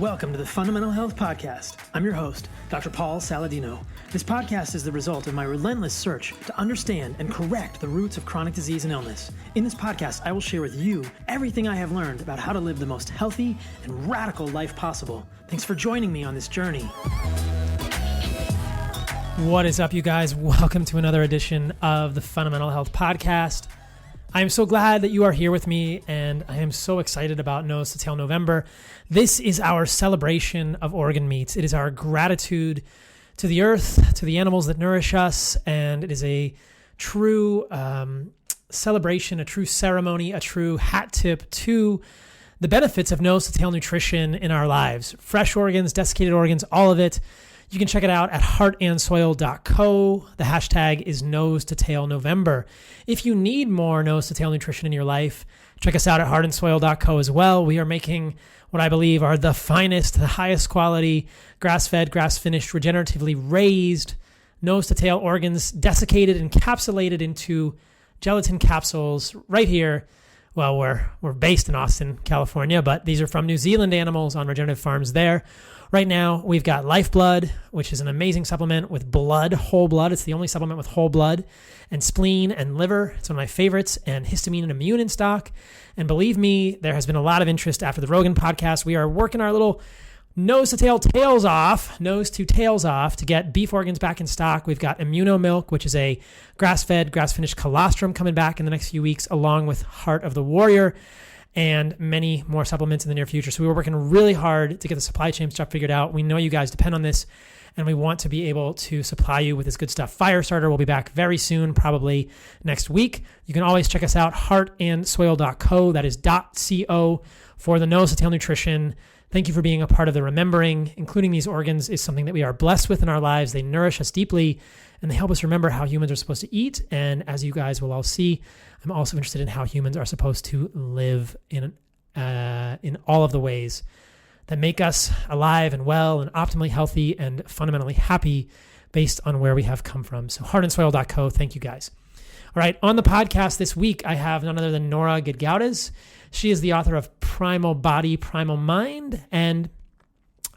Welcome to the Fundamental Health Podcast. I'm your host, Dr. Paul Saladino. This podcast is the result of my relentless search to understand and correct the roots of chronic disease and illness. In this podcast, I will share with you everything I have learned about how to live the most healthy and radical life possible. Thanks for joining me on this journey. What is up, you guys? Welcome to another edition of the Fundamental Health Podcast. I am so glad that you are here with me, and I am so excited about Nose to Tail November. This is our celebration of organ meats. It is our gratitude to the earth, to the animals that nourish us, and it is a true celebration, a true ceremony, a true hat tip to the benefits of nose to tail nutrition in our lives. Fresh organs, desiccated organs, all of it. You can check it out at heartandsoil.co. The hashtag is Nose to Tail November. If you need more nose to tail nutrition in your life, check us out at heartandsoil.co as well. We are making what I believe are the finest, the highest quality, grass-fed, grass-finished, regeneratively raised nose to tail organs, desiccated, encapsulated into gelatin capsules right here. Well, we're based in Austin, California, but these are from New Zealand animals on regenerative farms there. Right now, we've got Lifeblood, which is an amazing supplement with blood, whole blood. It's the only supplement with whole blood, and spleen and liver. It's one of my favorites, and histamine and immune in stock. And believe me, there has been a lot of interest after the Rogan podcast. We are working our little nose to tails off to get beef organs back in stock. We've got Immuno Milk, which is a grass-fed, grass-finished colostrum coming back in the next few weeks, along with Heart of the Warrior, and many more supplements in the near future. So we were working really hard to get the supply chain stuff figured out. We know you guys depend on this, and we want to be able to supply you with this good stuff. Firestarter will be back very soon, probably next week. You can always check us out, heartandsoil.co. That is .co for the nose to tail nutrition. Thank you for being a part of the remembering. Including these organs is something that we are blessed with in our lives. They nourish us deeply, and they help us remember how humans are supposed to eat. And as you guys will all see, I'm also interested in how humans are supposed to live in all of the ways that make us alive and well and optimally healthy and fundamentally happy based on where we have come from. So heartandsoil.co, thank you guys. All right, on the podcast this week, I have none other than Nora Gedgaudas. She is the author of Primal Body, Primal Mind, and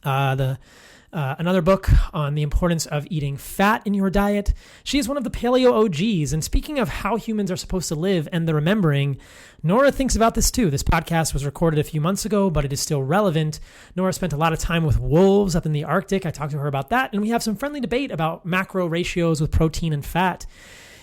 another book on the importance of eating fat in your diet. She is one of the Paleo OGs. And speaking of how humans are supposed to live and the remembering, Nora thinks about this too. This podcast was recorded a few months ago, but it is still relevant. Nora spent a lot of time with wolves up in the Arctic. I talked to her about that, and we have some friendly debate about macro ratios with protein and fat.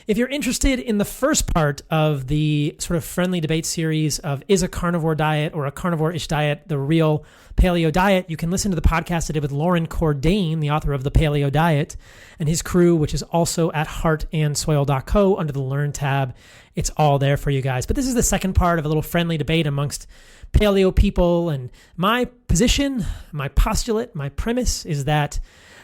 If you're interested in the first part of the sort of friendly debate series of is a carnivore diet or a carnivore-ish diet the real paleo diet, you can listen to the podcast I did with Loren Cordain, the author of The Paleo Diet, and his crew, which is also at heartandsoil.co under the Learn tab. It's all there for you guys. But this is the second part of a little friendly debate amongst paleo people. And my position, my postulate, my premise is that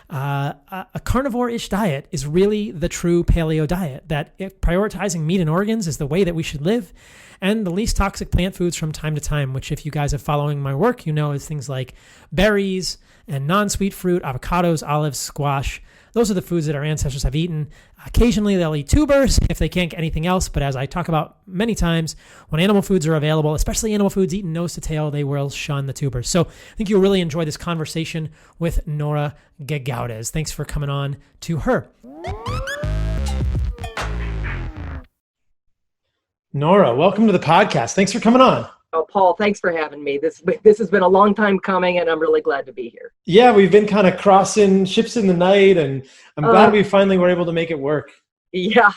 a carnivore-ish diet is really the true paleo diet, that prioritizing meat and organs is the way that we should live, and the least toxic plant foods from time to time, which if you guys are following my work, you know is things like berries and non-sweet fruit, avocados, olives, squash. Those are the foods that our ancestors have eaten. Occasionally they'll eat tubers if they can't get anything else, but as I talk about many times, when animal foods are available, especially animal foods eaten nose to tail, they will shun the tubers. So I think you'll really enjoy this conversation with Nora Gedgaudas. Thanks for coming on to her. Nora, welcome to the podcast. Thanks for coming on. Oh, Paul, thanks for having me. This has been a long time coming, and I'm really glad to be here. Yeah, we've been kind of crossing ships in the night, and I'm glad we finally were able to make it work. Yeah,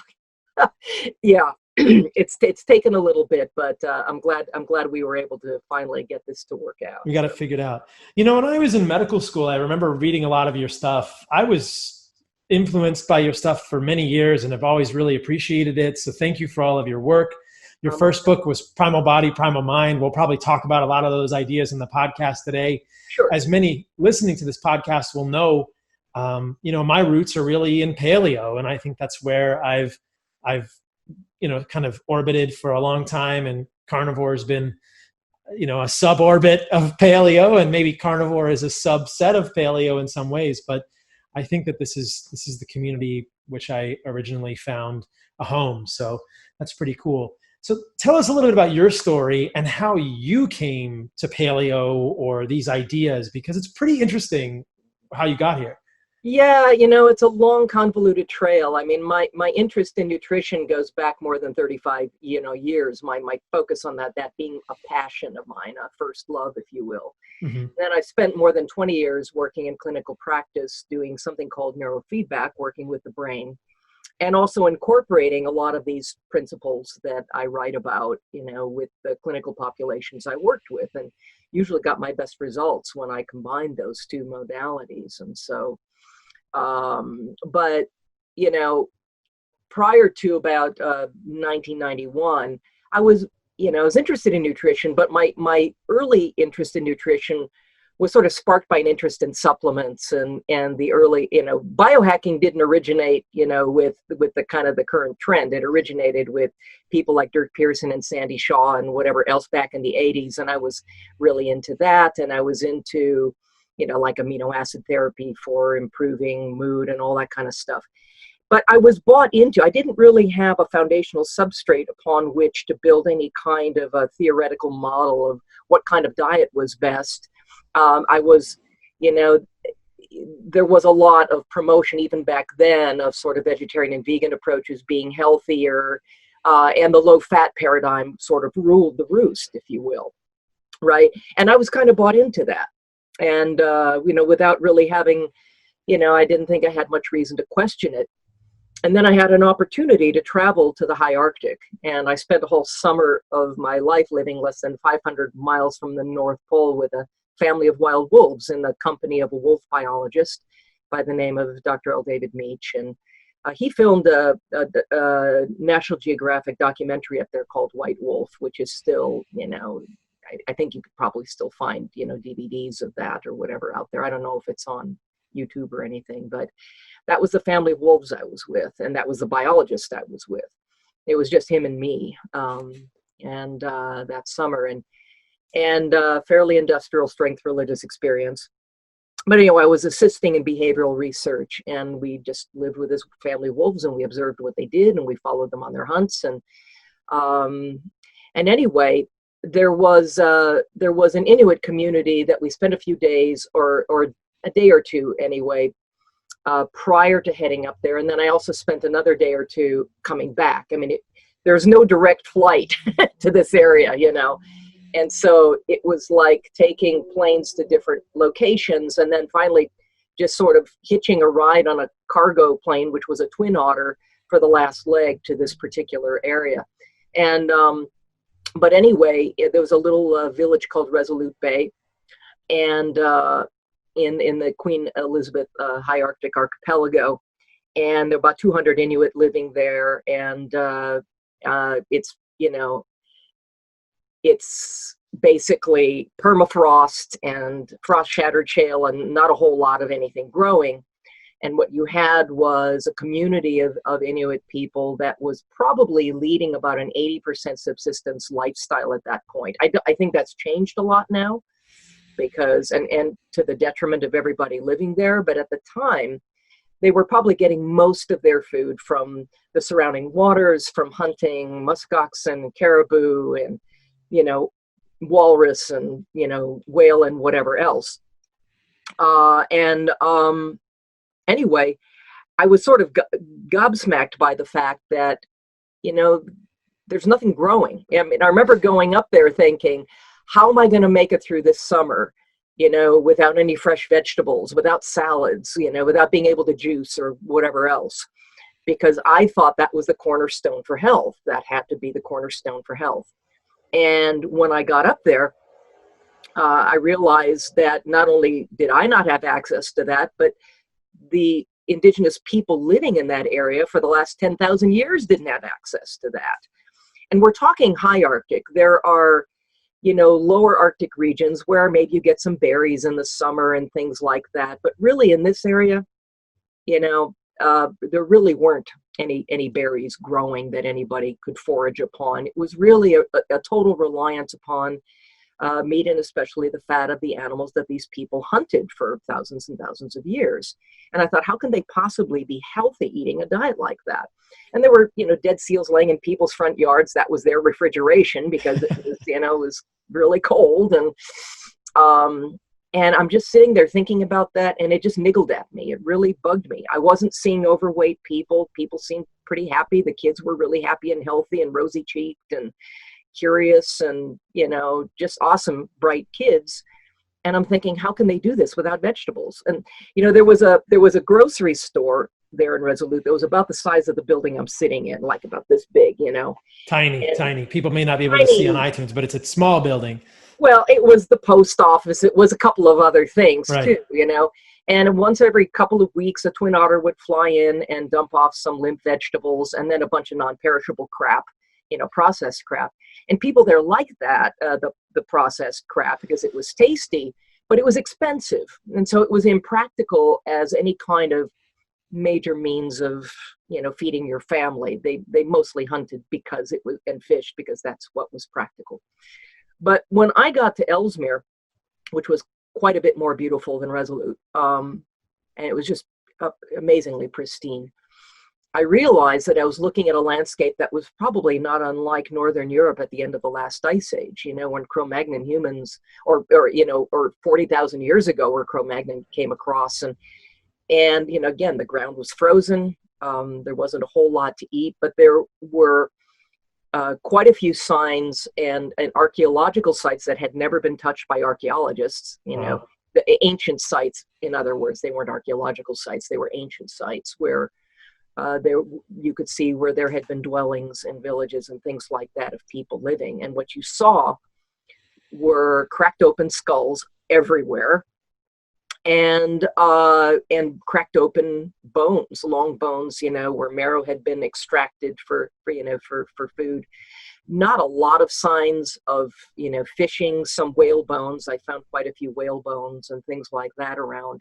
yeah. It's taken a little bit, but I'm glad we were able to finally get this to work out. We got it figured out. You know, when I was in medical school, I remember reading a lot of your stuff. I was influenced by your stuff for many years, and I've always really appreciated it. So thank you for all of your work. Your first book was Primal Body, Primal Mind. We'll probably talk about a lot of those ideas in the podcast today. Sure. As many listening to this podcast will know, my roots are really in paleo, and I think that's where I've kind of orbited for a long time. And carnivore has been, a suborbit of paleo, and maybe carnivore is a subset of paleo in some ways. But I think that this is the community which I originally found a home. So that's pretty cool. So tell us a little bit about your story and how you came to paleo or these ideas, because it's pretty interesting how you got here. Yeah, it's a long, convoluted trail. I mean, my interest in nutrition goes back more than 35, years. My focus on that being a passion of mine, a first love, if you will. Mm-hmm. Then I spent more than 20 years working in clinical practice, doing something called neurofeedback, working with the brain, and also incorporating a lot of these principles that I write about, with the clinical populations I worked with, and usually got my best results when I combined those two modalities. And so, but, prior to about 1991, I was interested in nutrition, but my early interest in nutrition was sort of sparked by an interest in supplements, and the early, biohacking didn't originate, with the kind of the current trend. It originated with people like Dirk Pearson and Sandy Shaw and whatever else back in the 80s. And I was really into that. And I was into, like amino acid therapy for improving mood and all that kind of stuff. But I was bought into, I didn't really have a foundational substrate upon which to build any kind of a theoretical model of what kind of diet was best. I was, there was a lot of promotion even back then of sort of vegetarian and vegan approaches being healthier, and the low fat paradigm sort of ruled the roost, if you will, right? And I was kind of bought into that. And, without really having, I didn't think I had much reason to question it. And then I had an opportunity to travel to the high Arctic, and I spent a whole summer of my life living less than 500 miles from the North Pole with a family of wild wolves in the company of a wolf biologist by the name of Dr. L. David Meach. And he filmed a National Geographic documentary up there called White Wolf, which is still, I think you could probably still find, DVDs of that or whatever out there. I don't know if it's on YouTube or anything, but that was the family of wolves I was with, and that was the biologist I was with. It was just him and me, and that summer, and fairly industrial strength religious experience. But anyway, I was assisting in behavioral research, and we just lived with this family of wolves, and we observed what they did, and we followed them on their hunts, and anyway, there was an Inuit community that we spent a few days or a day or two anyway, prior to heading up there. And then I also spent another day or two coming back. I mean, there's no direct flight to this area, And so it was like taking planes to different locations and then finally just sort of hitching a ride on a cargo plane, which was a Twin Otter, for the last leg to this particular area. And, but anyway, there was a little village called Resolute Bay, and in the Queen Elizabeth High Arctic Archipelago, and there are about 200 Inuit living there, and it's it's basically permafrost and frost-shattered shale and not a whole lot of anything growing. And what you had was a community of Inuit people that was probably leading about an 80% subsistence lifestyle at that point. I think that's changed a lot now, because, and to the detriment of everybody living there. But at the time, they were probably getting most of their food from the surrounding waters, from hunting muskoxen, caribou, and, walrus and, whale and whatever else. Anyway, I was sort of gobsmacked by the fact that, there's nothing growing. I mean, I remember going up there thinking, how am I going to make it through this summer, without any fresh vegetables, without salads, without being able to juice or whatever else? Because I thought that was the cornerstone for health. That had to be the cornerstone for health. And when I got up there, I realized that not only did I not have access to that, but the indigenous people living in that area for the last 10,000 years didn't have access to that. And we're talking high Arctic. There are, lower Arctic regions where maybe you get some berries in the summer and things like that. But really in this area, there really weren't any berries growing that anybody could forage upon. It was really a total reliance upon meat, and especially the fat of the animals that these people hunted for thousands and thousands of years. And I thought, how can they possibly be healthy eating a diet like that? And there were, dead seals laying in people's front yards. That was their refrigeration because it was, it was really cold. And I'm just sitting there thinking about that, and it just niggled at me. It really bugged me. I wasn't seeing overweight people. People seemed pretty happy. The kids were really happy and healthy and rosy-cheeked and curious and, just awesome, bright kids. And I'm thinking, how can they do this without vegetables? And, there was a grocery store there in Resolute that was about the size of the building I'm sitting in, like about this big, Tiny. People may not be able to see on iTunes, but it's a small building. Well, it was the post office. It was a couple of other things right. too, And once every couple of weeks, a twin otter would fly in and dump off some limp vegetables and then a bunch of non-perishable crap, processed crap. And people there liked that, the processed crap, because it was tasty, but it was expensive. And so it was impractical as any kind of major means of, feeding your family. They mostly hunted because it was, and fished because that's what was practical. But when I got to Ellesmere, which was quite a bit more beautiful than Resolute, and it was just amazingly pristine, I realized that I was looking at a landscape that was probably not unlike Northern Europe at the end of the last ice age, when Cro-Magnon humans, or 40,000 years ago, where Cro-Magnon came across. And again, the ground was frozen. There wasn't a whole lot to eat, but there were quite a few signs and archaeological sites that had never been touched by archaeologists, Wow. The ancient sites. In other words, they weren't archaeological sites, they were ancient sites where you could see where there had been dwellings and villages and things like that of people living. And what you saw were cracked open skulls everywhere, and cracked open bones, long bones, where marrow had been extracted for food. Not a lot of signs of, fishing, some whale bones. I found quite a few whale bones and things like that around,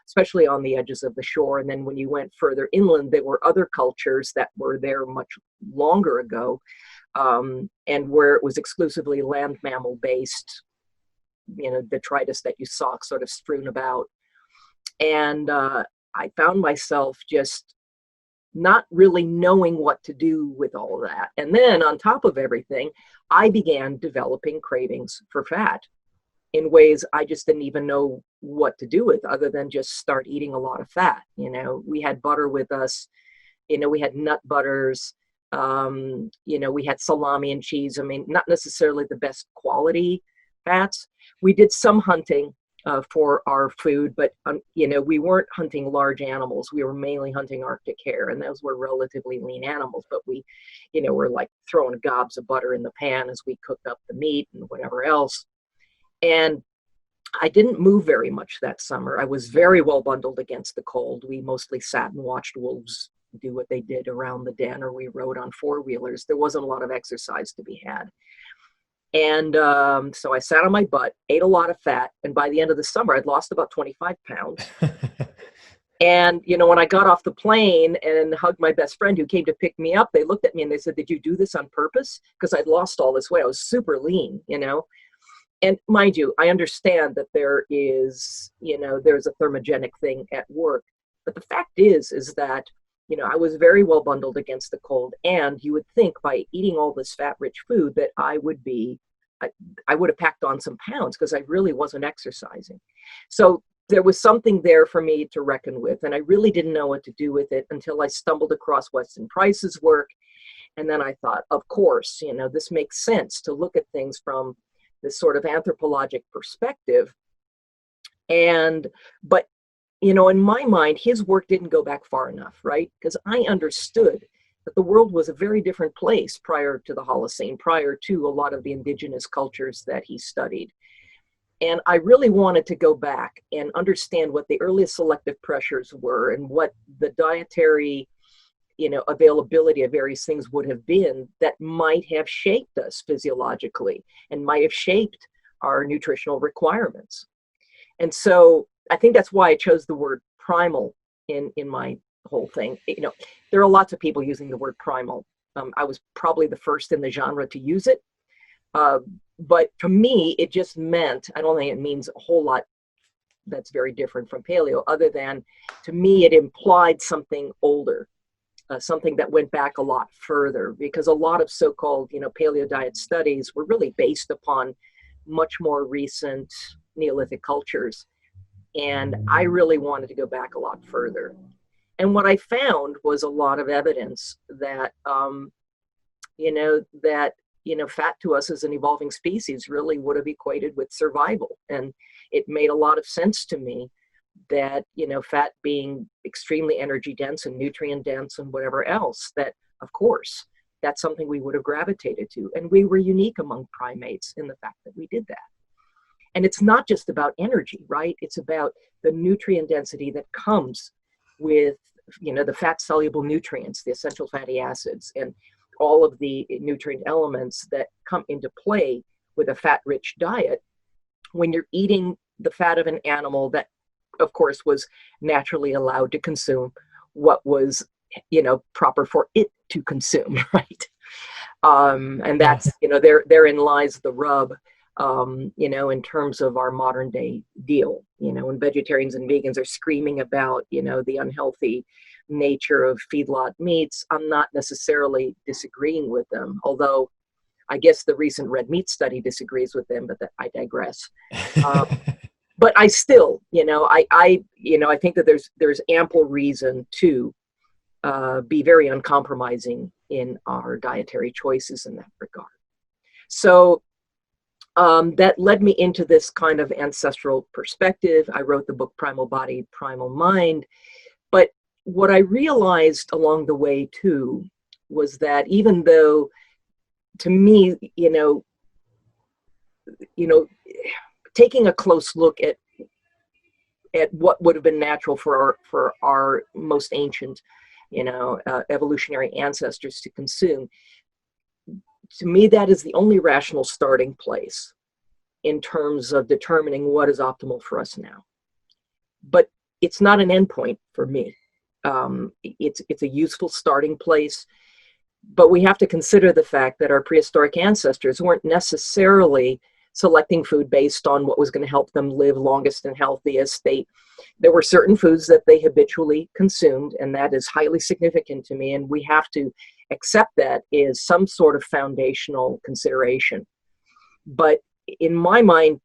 especially on the edges of the shore. And then when you went further inland, there were other cultures that were there much longer ago, and where it was exclusively land mammal based, detritus that you saw sort of strewn about. And I found myself just not really knowing what to do with all that. And then on top of everything, I began developing cravings for fat in ways I just didn't even know what to do with, other than just start eating a lot of fat. We had butter with us, we had nut butters, we had salami and cheese. I mean, not necessarily the best quality fats. We did some hunting for our food, but we weren't hunting large animals. We were mainly hunting Arctic hare, and those were relatively lean animals. But we, were like throwing gobs of butter in the pan as we cooked up the meat and whatever else. And I didn't move very much that summer. I was very well bundled against the cold. We mostly sat and watched wolves do what they did around the den, or we rode on four-wheelers. There wasn't a lot of exercise to be had. And so I sat on my butt, ate a lot of fat, and by the end of the summer, I'd lost about 25 pounds. And, when I got off the plane and hugged my best friend who came to pick me up, they looked at me and they said, "Did you do this on purpose?" Because I'd lost all this weight. I was super lean, And mind you, I understand that there is, there's a thermogenic thing at work. But the fact is that, I was very well bundled against the cold. And you would think by eating all this fat-rich food that I would have packed on some pounds, because I really wasn't exercising. So there was something there for me to reckon with. And I really didn't know what to do with it until I stumbled across Weston Price's work. And then I thought, of course, this makes sense to look at things from this sort of anthropologic perspective. But in my mind, his work didn't go back far enough, right? Because I understood that the world was a very different place prior to the Holocene, prior to a lot of the indigenous cultures that he studied. And I really wanted to go back and understand what the earliest selective pressures were and what the dietary, availability of various things would have been that might have shaped us physiologically and might have shaped our nutritional requirements. And so I think that's why I chose the word primal in my whole thing. There are lots of people using the word primal. I was probably the first in the genre to use it. But to me, it just meant, I don't think it means a whole lot that's very different from paleo, other than, to me, it implied something older, something that went back a lot further, because a lot of so-called, paleo diet studies were really based upon much more recent Neolithic cultures. And I really wanted to go back a lot further. And what I found was a lot of evidence that, fat to us as an evolving species really would have equated with survival. And it made a lot of sense to me that, fat being extremely energy dense and nutrient dense and whatever else, that of course, that's something we would have gravitated to. And we were unique among primates in the fact that we did that. And it's not just about energy, right? It's about the nutrient density that comes with, the fat soluble nutrients, the essential fatty acids, and all of the nutrient elements that come into play with a fat-rich diet when you're eating the fat of an animal that, of course, was naturally allowed to consume what was, proper for it to consume, right? And that's, therein lies the rub, in terms of our modern day deal, when vegetarians and vegans are screaming about, the unhealthy nature of feedlot meats. I'm not necessarily disagreeing with them, although I guess the recent red meat study disagrees with them, but I digress. But I still, I think that there's ample reason to be very uncompromising in our dietary choices in that regard. So that led me into this kind of ancestral perspective. I wrote the book Primal Body, Primal Mind. But what I realized along the way too was that even though, to me, taking a close look at what would have been natural for our most ancient, evolutionary ancestors to consume, to me, that is the only rational starting place in terms of determining what is optimal for us now. But it's not an endpoint for me. It's a useful starting place, but we have to consider the fact that our prehistoric ancestors weren't necessarily selecting food based on what was going to help them live longest and healthiest. There were certain foods that they habitually consumed, and that is highly significant to me, and we have to accept that is some sort of foundational consideration. But in my mind,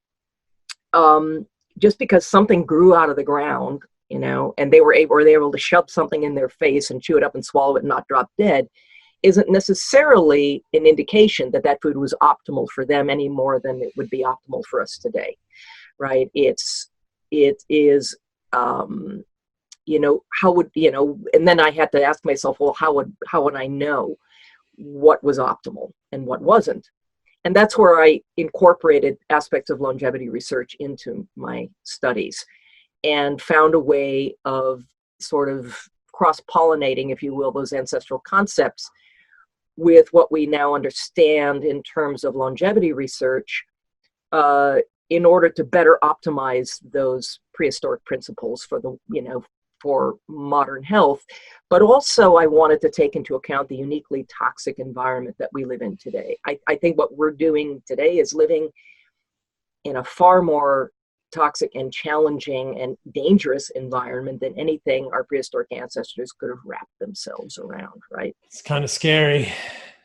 just because something grew out of the ground, and they were able to shove something in their face and chew it up and swallow it and not drop dead, isn't necessarily an indication that that food was optimal for them any more than it would be optimal for us today, right? It is, how would, and then I had to ask myself, well, how would I know what was optimal and what wasn't? And that's where I incorporated aspects of longevity research into my studies and found a way of sort of cross-pollinating, if you will, those ancestral concepts with what we now understand in terms of longevity research, in order to better optimize those prehistoric principles for modern health. But also I wanted to take into account the uniquely toxic environment that we live in today. I think what we're doing today is living in a far more toxic and challenging and dangerous environment than anything our prehistoric ancestors could have wrapped themselves around, right? It's kind of scary.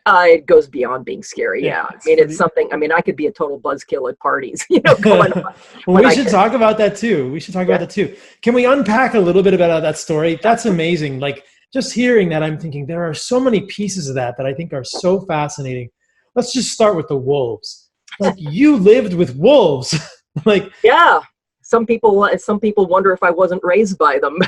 It goes beyond being scary. Yeah. It's something, I could be a total buzzkill at parties, going on. Well, we should talk about that too. About that too. Can we unpack a little bit about that story? That's amazing. Like, just hearing that, I'm thinking there are so many pieces of that I think are so fascinating. Let's just start with the wolves. Like, you lived with wolves. Like, yeah. Some people wonder if I wasn't raised by them,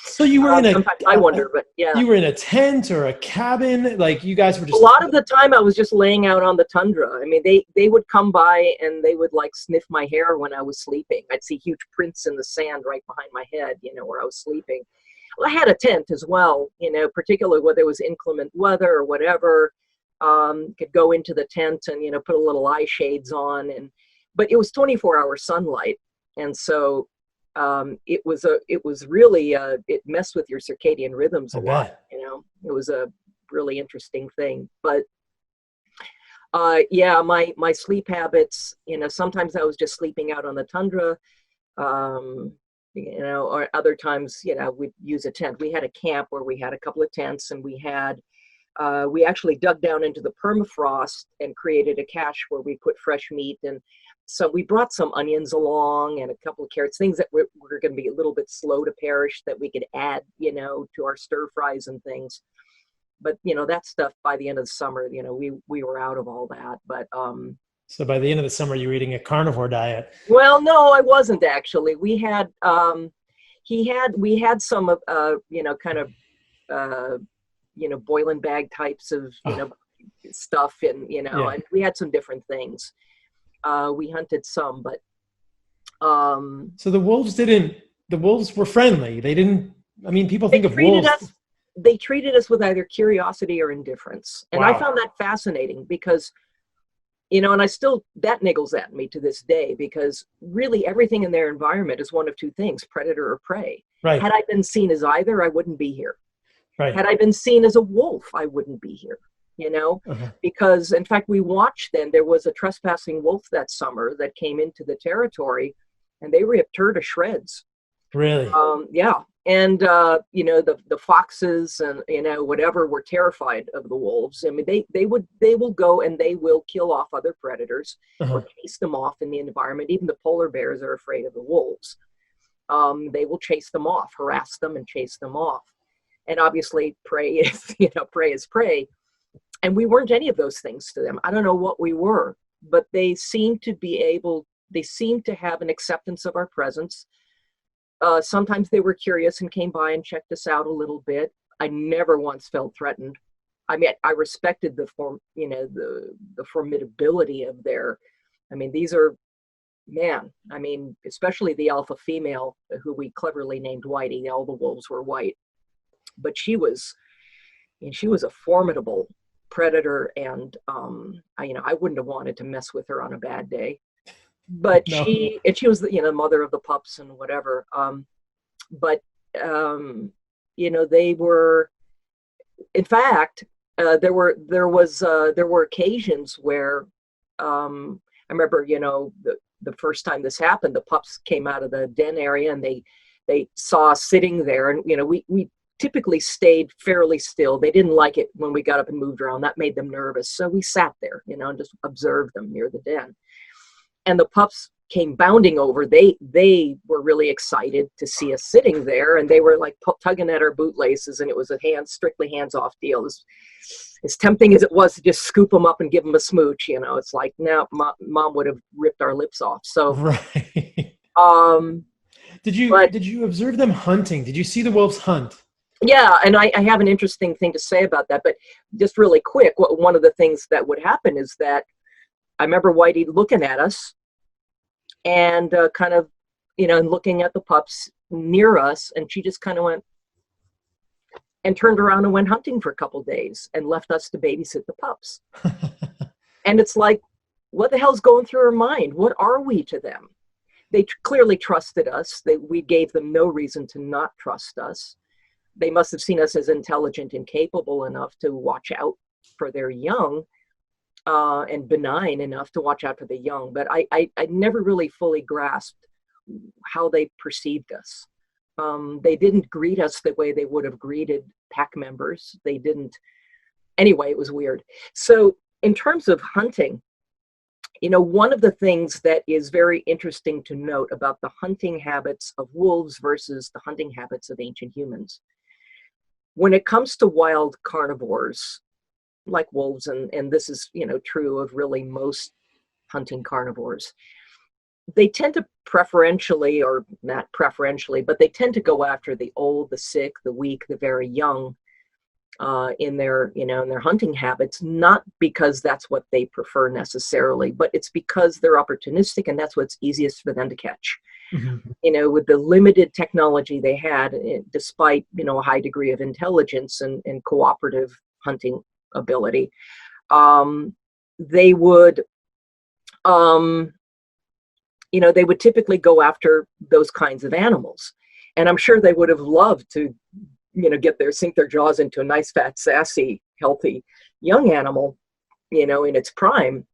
So you were sometimes I wonder, but yeah. You were in a tent or a cabin, like you guys were just. A lot of the time I was just laying out on the tundra. They would come by and they would like sniff my hair when I was sleeping. I'd see huge prints in the sand right behind my head, where I was sleeping. Well, I had a tent as well, particularly where there was inclement weather or whatever. Could go into the tent and, put a little eye shades on, but it was 24-hour sunlight. And so it was really, it messed with your circadian rhythms a lot, It was a really interesting thing. But Yeah, my sleep habits, sometimes I was just sleeping out on the tundra, or other times, we'd use a tent. We had a camp where we had a couple of tents, and we actually dug down into the permafrost and created a cache where we put fresh meat. And so we brought some onions along and a couple of carrots, things that were going to be a little bit slow to perish that we could add, to our stir fries and things. But, that stuff by the end of the summer, we were out of all that. But so by the end of the summer, you were eating a carnivore diet. well, no, I wasn't actually. We had some kind of boiling bag types of stuff, and and we had some different things. We hunted some, but so the wolves were friendly. They didn't. I mean, people think of wolves. They treated us with either curiosity or indifference, and Wow. I found that fascinating because, and that niggles at me to this day, because really everything in their environment is one of two things: predator or prey. Right. Had I been seen as either, I wouldn't be here. Right. Had I been seen as a wolf, I wouldn't be here, because in fact, there was a trespassing wolf that summer that came into the territory, and they ripped her to shreds. Really? Yeah. And, the foxes and, whatever were terrified of the wolves. I mean, they will go and they will kill off other predators or chase them off in the environment. Even the polar bears are afraid of the wolves. They will chase them off, harass them and chase them off. And obviously prey is prey. And we weren't any of those things to them. I don't know what we were, but they seemed to have an acceptance of our presence. Sometimes they were curious and came by and checked us out a little bit. I never once felt threatened. I mean, I respected the formidability of these are, especially the alpha female, who we cleverly named Whitey. All the wolves were white, but she was a formidable predator, and I wouldn't have wanted to mess with her on a bad day. But No. she was the mother of the pups and whatever. They were, in fact, there were occasions where I remember, the first time this happened, the pups came out of the den area and they saw us sitting there, and we typically stayed fairly still. They didn't like it when we got up and moved around. That made them nervous. So we sat there, and just observed them near the den. And the pups came bounding over. They were really excited to see us sitting there, and they were like tugging at our bootlaces, and it was a strictly hands-off deal. As tempting as it was to just scoop them up and give them a smooch, it's like, no, mom would have ripped our lips off. So, right. Did you observe them hunting? Did you see the wolves hunt? Yeah, and I have an interesting thing to say about that, but just really quick, one of the things that would happen is that I remember Whitey looking at us and kind of, and looking at the pups near us, and she just kind of went and turned around and went hunting for a couple of days and left us to babysit the pups. And it's like, what the hell's going through her mind? What are we to them? They clearly trusted us. We gave them no reason to not trust us. They must have seen us as intelligent and capable enough to watch out for their young. And benign enough to watch out for the young, but I never really fully grasped how they perceived us. They didn't greet us the way they would have greeted pack members. They didn't. Anyway, it was weird. So in terms of hunting, one of the things that is very interesting to note about the hunting habits of wolves versus the hunting habits of ancient humans, when it comes to wild carnivores, like wolves, and this is, true of really most hunting carnivores, they tend to preferentially, or not preferentially, but they tend to go after the old, the sick, the weak, the very young, in their hunting habits, not because that's what they prefer necessarily, but it's because they're opportunistic and that's what's easiest for them to catch. Mm-hmm. With the limited technology they had, despite, a high degree of intelligence and cooperative hunting ability, they would typically go after those kinds of animals. And I'm sure they would have loved to, sink their jaws into a nice, fat, sassy, healthy young animal. in its prime.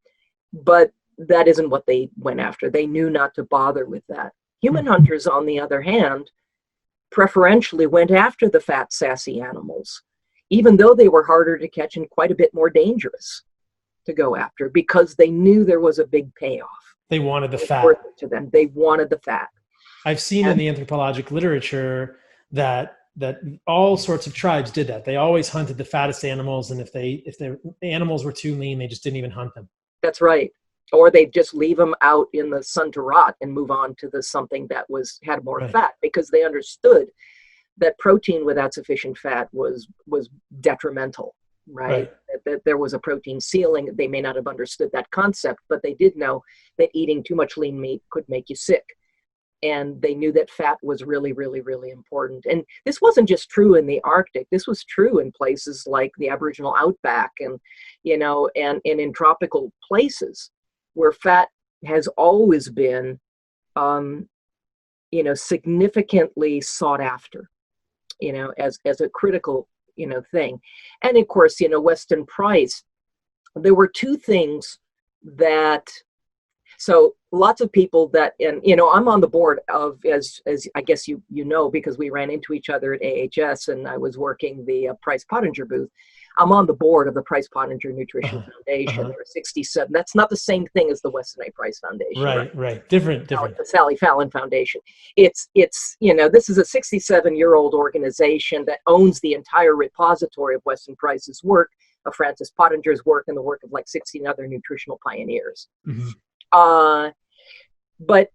But that isn't what they went after. They knew not to bother with that. Human hunters, on the other hand, preferentially went after the fat, sassy animals, even though they were harder to catch and quite a bit more dangerous to go after, because they knew there was a big payoff. They wanted the fat. Worth it to them. They wanted the fat. I've seen in the anthropologic literature that all sorts of tribes did that. They always hunted the fattest animals, and if the animals were too lean, they just didn't even hunt them. That's right. Or they'd just leave them out in the sun to rot and move on to something that had more fat, because they understood that protein without sufficient fat was detrimental, right? That there was a protein ceiling. They may not have understood that concept, but they did know that eating too much lean meat could make you sick. And they knew that fat was really, really, really important. And this wasn't just true in the Arctic. This was true in places like the Aboriginal outback and in tropical places where fat has always been, significantly sought after, as a critical, thing. And of course, Weston Price, there were two things that, so lots of people that, and, I'm on the board of, as I guess you know, because we ran into each other at AHS and I was working the Price Pottinger booth. I'm on the board of the Price Pottinger Nutrition Foundation. There are 67. That's not the same thing as the Weston A. Price Foundation. Right. Different. The Sally Fallon Foundation. It's this is a 67-year-old organization that owns the entire repository of Weston Price's work, of Francis Pottinger's work, and the work of like 16 other nutritional pioneers. But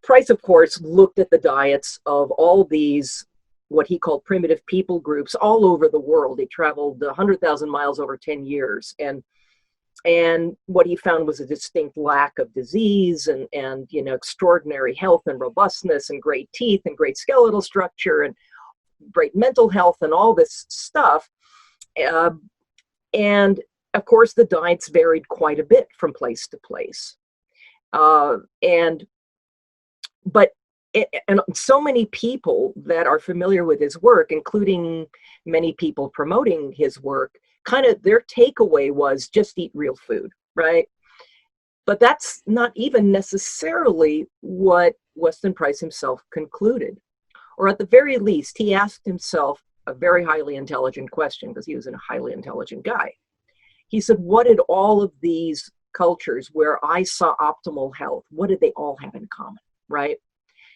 Price, of course, looked at the diets of all these, what he called primitive people groups all over the world. He traveled 100,000 miles over 10 years. And what he found was a distinct lack of disease and extraordinary health and robustness and great teeth and great skeletal structure and great mental health and all this stuff. And of course, the diets varied quite a bit from place to place. And so many people that are familiar with his work, including many people promoting his work, kind of their takeaway was just eat real food, right? But that's not even necessarily what Weston Price himself concluded. Or at the very least, he asked himself a very highly intelligent question, because he was a highly intelligent guy. He said, what did all of these cultures where I saw optimal health, what did they all have in common, right?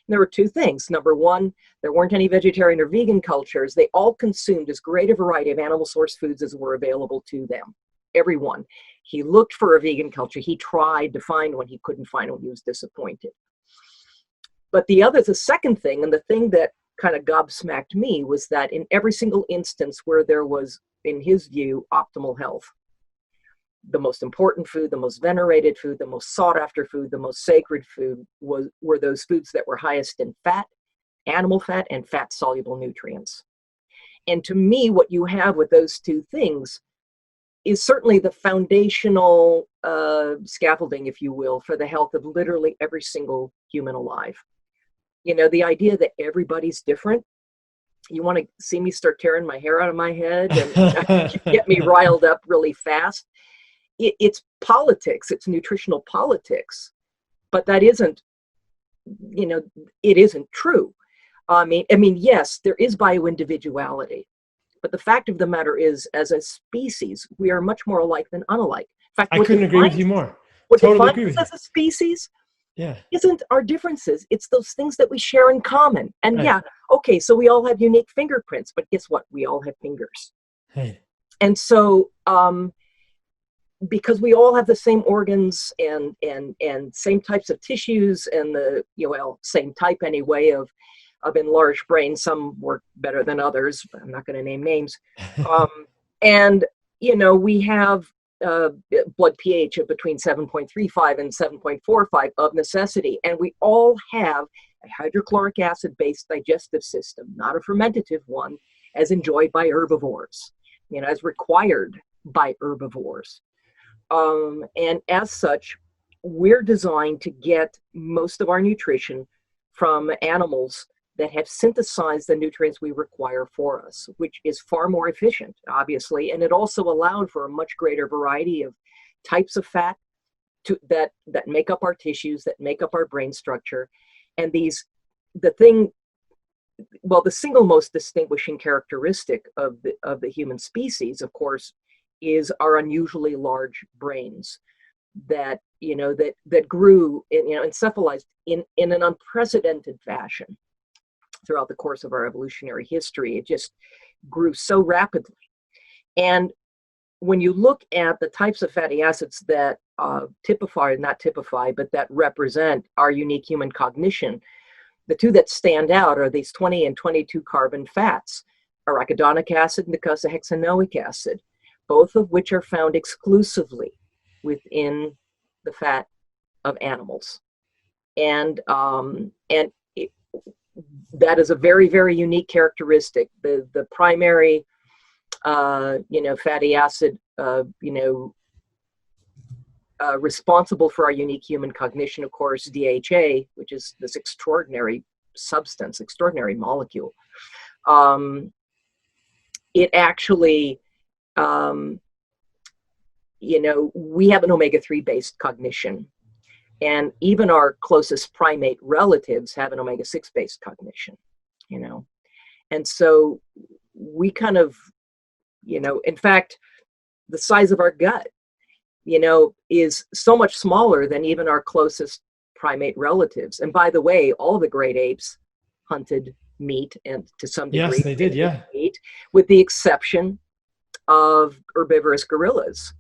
There were two things. Number one, there weren't any vegetarian or vegan cultures. They all consumed as great a variety of animal source foods as were available to them. Everyone. He looked for a vegan culture. He tried to find one. He couldn't find one. He was disappointed. But the second thing, and the thing that kind of gobsmacked me, was that in every single instance where there was, in his view, optimal health, the most important food, the most venerated food, the most sought after food, the most sacred food were those foods that were highest in fat, animal fat, and fat soluble nutrients. And to me, what you have with those two things is certainly the foundational scaffolding, if you will, for the health of literally every single human alive. The idea that everybody's different. You want to see me start tearing my hair out of my head and get me riled up really fast. It's politics, it's nutritional politics, but that isn't, it isn't true. I mean, yes, there is bioindividuality, but the fact of the matter is, as a species, we are much more alike than unalike. In fact, I couldn't agree with you more. What defines us as a species isn't our differences. It's those things that we share in common. And okay, so we all have unique fingerprints, but guess what? We all have fingers. And so, because we all have the same organs and same types of tissues and the same type anyway of enlarged brain. Some work better than others. I'm not going to name names. And we have blood pH of between 7.35 and 7.45 of necessity, and we all have a hydrochloric acid based digestive system, not a fermentative one, as enjoyed by herbivores. As required by herbivores. And as such, we're designed to get most of our nutrition from animals that have synthesized the nutrients we require for us, which is far more efficient, obviously. And it also allowed for a much greater variety of types of fat that make up our tissues, that make up our brain structure. And the single most distinguishing characteristic of the human species, of course, is our unusually large brains that grew encephalized in an unprecedented fashion throughout the course of our evolutionary history. It just grew so rapidly. And when you look at the types of fatty acids that that represent our unique human cognition, the two that stand out are these 20 and 22 carbon fats, arachidonic acid and docosahexaenoic acid, both of which are found exclusively within the fat of animals. And that is a very, very unique characteristic. The primary fatty acid responsible for our unique human cognition, of course, DHA, which is this extraordinary substance, extraordinary molecule. It actually, we have an omega-3 based cognition, and even our closest primate relatives have an omega-6 based cognition, and so we kind of, in fact, the size of our gut, is so much smaller than even our closest primate relatives. And by the way, all the great apes hunted meat, and to some degree, yes, they did, yeah, meat, with the exception of herbivorous gorillas,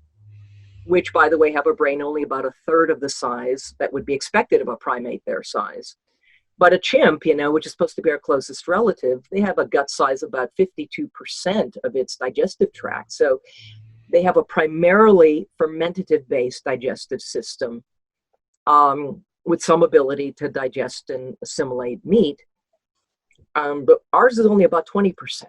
which, by the way, have a brain only about a third of the size that would be expected of a primate their size. But a chimp, which is supposed to be our closest relative, they have a gut size of about 52% of its digestive tract. So they have a primarily fermentative-based digestive system with some ability to digest and assimilate meat. But ours is only about 20%.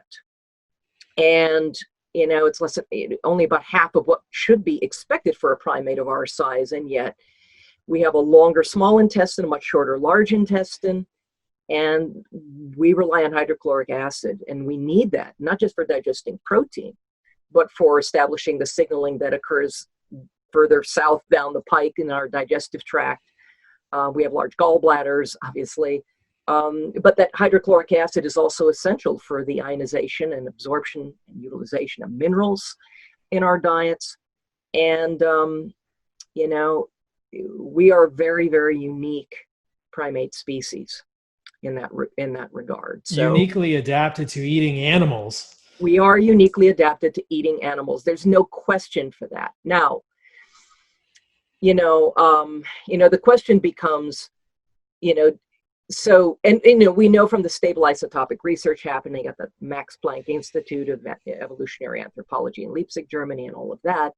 And, it's less than, only about half of what should be expected for a primate of our size. And yet we have a longer small intestine, a much shorter large intestine, and we rely on hydrochloric acid. And we need that, not just for digesting protein, but for establishing the signaling that occurs further south down the pike in our digestive tract. We have large gallbladders, obviously, but that hydrochloric acid is also essential for the ionization and absorption and utilization of minerals in our diets. And, we are very, very unique primate species in that regard. So, uniquely adapted to eating animals. We are uniquely adapted to eating animals. There's no question for that. Now, the question becomes, so, and we know from the stable isotopic research happening at the Max Planck Institute of Evolutionary Anthropology in Leipzig, Germany, and all of that,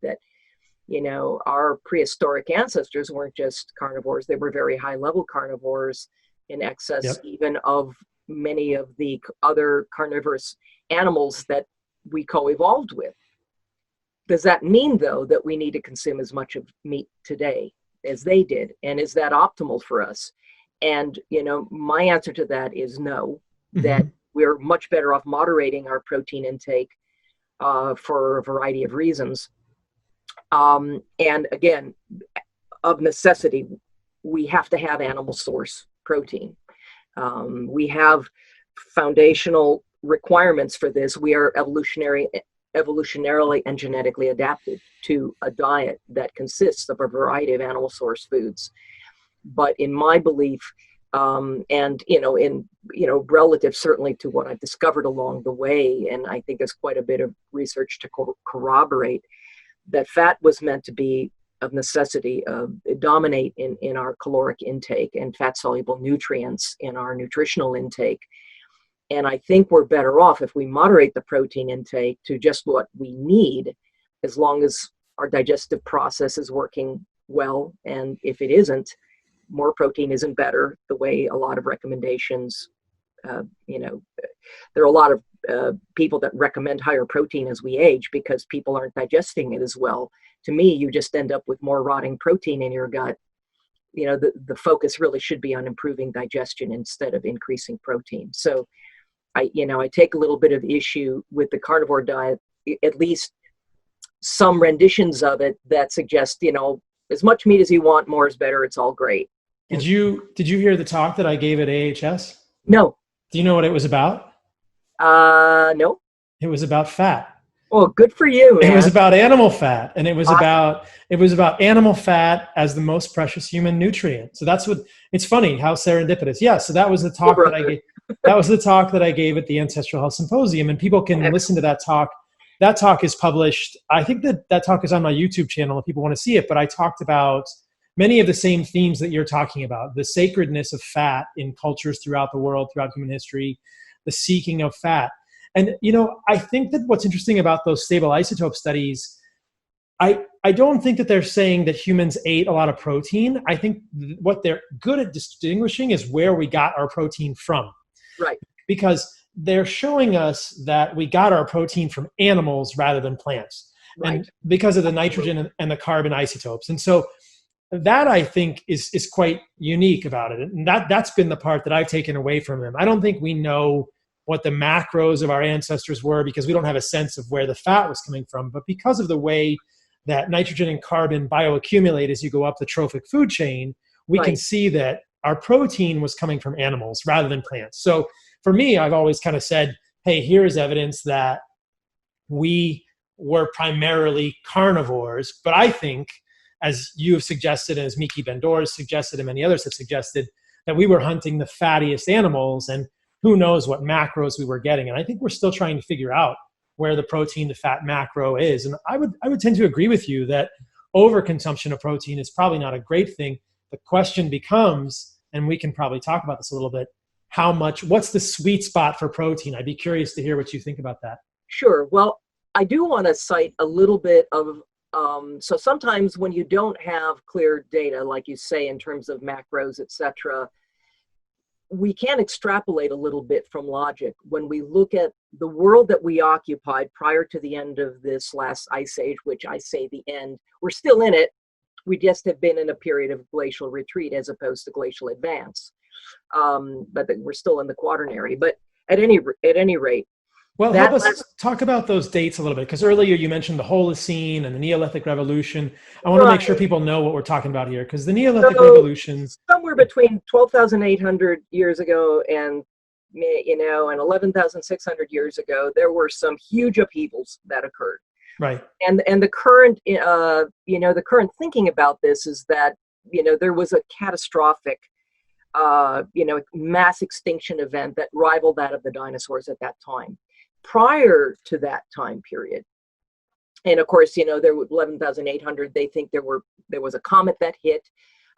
our prehistoric ancestors weren't just carnivores. They were very high-level carnivores in excess even of many of the other carnivorous animals that we co-evolved with. Does that mean, though, that we need to consume as much of meat today as they did? And is that optimal for us? And, my answer to that is no, that we're much better off moderating our protein intake for a variety of reasons. And again, of necessity, we have to have animal source protein. We have foundational requirements for this. We are evolutionarily and genetically adapted to a diet that consists of a variety of animal source foods. But in my belief, relative certainly to what I've discovered along the way, and I think there's quite a bit of research to corroborate, that fat was meant to be of necessity dominate in our caloric intake and fat-soluble nutrients in our nutritional intake. And I think we're better off if we moderate the protein intake to just what we need, as long as our digestive process is working well. And if it isn't, more protein isn't better, the way a lot of recommendations, there are a lot of people that recommend higher protein as we age because people aren't digesting it as well. To me, you just end up with more rotting protein in your gut. The focus really should be on improving digestion instead of increasing protein. So I take a little bit of issue with the carnivore diet, at least some renditions of it that suggest, as much meat as you want, more is better. It's all great. Did you hear the talk that I gave at AHS? No. Do you know what it was about? No. It was about fat. Oh, good for you, man. It was about animal fat, and it was about animal fat as the most precious human nutrient. So that's what, it's funny how serendipitous. Yeah. So that was the talk that I gave. That was the talk that I gave at the Ancestral Health Symposium, and people can listen to that talk. That talk is published. I think that talk is on my YouTube channel if people want to see it. But I talked about many of the same themes that you're talking about: the sacredness of fat in cultures throughout the world, throughout human history, the seeking of fat. And, I think that what's interesting about those stable isotope studies, I don't think that they're saying that humans ate a lot of protein. I think what they're good at distinguishing is where we got our protein from. Right. Because they're showing us that we got our protein from animals rather than plants. Right. And because of the nitrogen and the carbon isotopes. And so that, I think, is quite unique about it. And that's been the part that I've taken away from them. I don't think we know what the macros of our ancestors were because we don't have a sense of where the fat was coming from. But because of the way that nitrogen and carbon bioaccumulate as you go up the trophic food chain, we can see that our protein was coming from animals rather than plants. So for me, I've always kind of said, hey, here is evidence that we were primarily carnivores. But I think, as you have suggested, and as Miki Bendor has suggested, and many others have suggested, that we were hunting the fattiest animals, and who knows what macros we were getting. And I think we're still trying to figure out where the protein to fat macro is. And I would tend to agree with you that overconsumption of protein is probably not a great thing. The question becomes, and we can probably talk about this a little bit, what's the sweet spot for protein? I'd be curious to hear what you think about that. Sure. Well, I do want to cite a little bit of, so sometimes when you don't have clear data, like you say, in terms of macros, et cetera, we can extrapolate a little bit from logic. When we look at the world that we occupied prior to the end of this last ice age, which I say the end, we're still in it. We just have been in a period of glacial retreat as opposed to glacial advance. But we're still in the quaternary. But at any rate, well, help us talk about those dates a little bit, because earlier you mentioned the Holocene and the Neolithic Revolution. I want to make sure people know what we're talking about here, because the Neolithic revolutions, somewhere between 12,800 years ago and 11,600 years ago, there were some huge upheavals that occurred. Right. And the current the current thinking about this is that there was a catastrophic mass extinction event that rivaled that of the dinosaurs at that time. Prior to that time period, and of course, there were 11,800. They think there was a comet that hit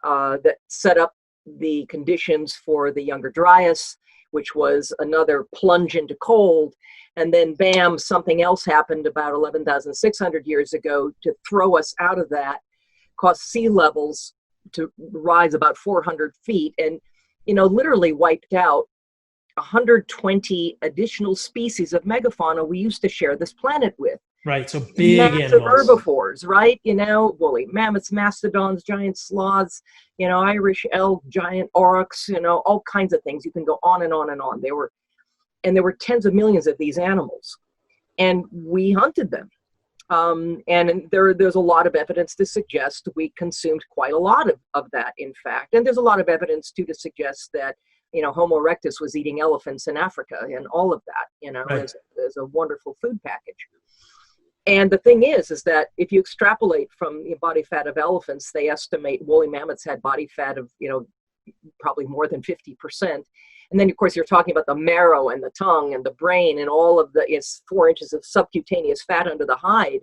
that set up the conditions for the Younger Dryas, which was another plunge into cold. And then, bam, something else happened about 11,600 years ago to throw us out of that, caused sea levels to rise about 400 feet, and literally wiped out 120 additional species of megafauna we used to share this planet with. Right, so big massive animals. Herbivores, right? Woolly mammoths, mastodons, giant sloths, Irish elk, giant aurochs, all kinds of things. You can go on and on and on. There were tens of millions of these animals, and we hunted them. And there's a lot of evidence to suggest we consumed quite a lot of that, in fact. And there's a lot of evidence too to suggest that Homo erectus was eating elephants in Africa, and all of that, right, as a wonderful food package. And the thing is that if you extrapolate from the body fat of elephants, they estimate woolly mammoths had body fat of, probably more than 50%. And then, of course, you're talking about the marrow and the tongue and the brain and all of the 4 inches of subcutaneous fat under the hide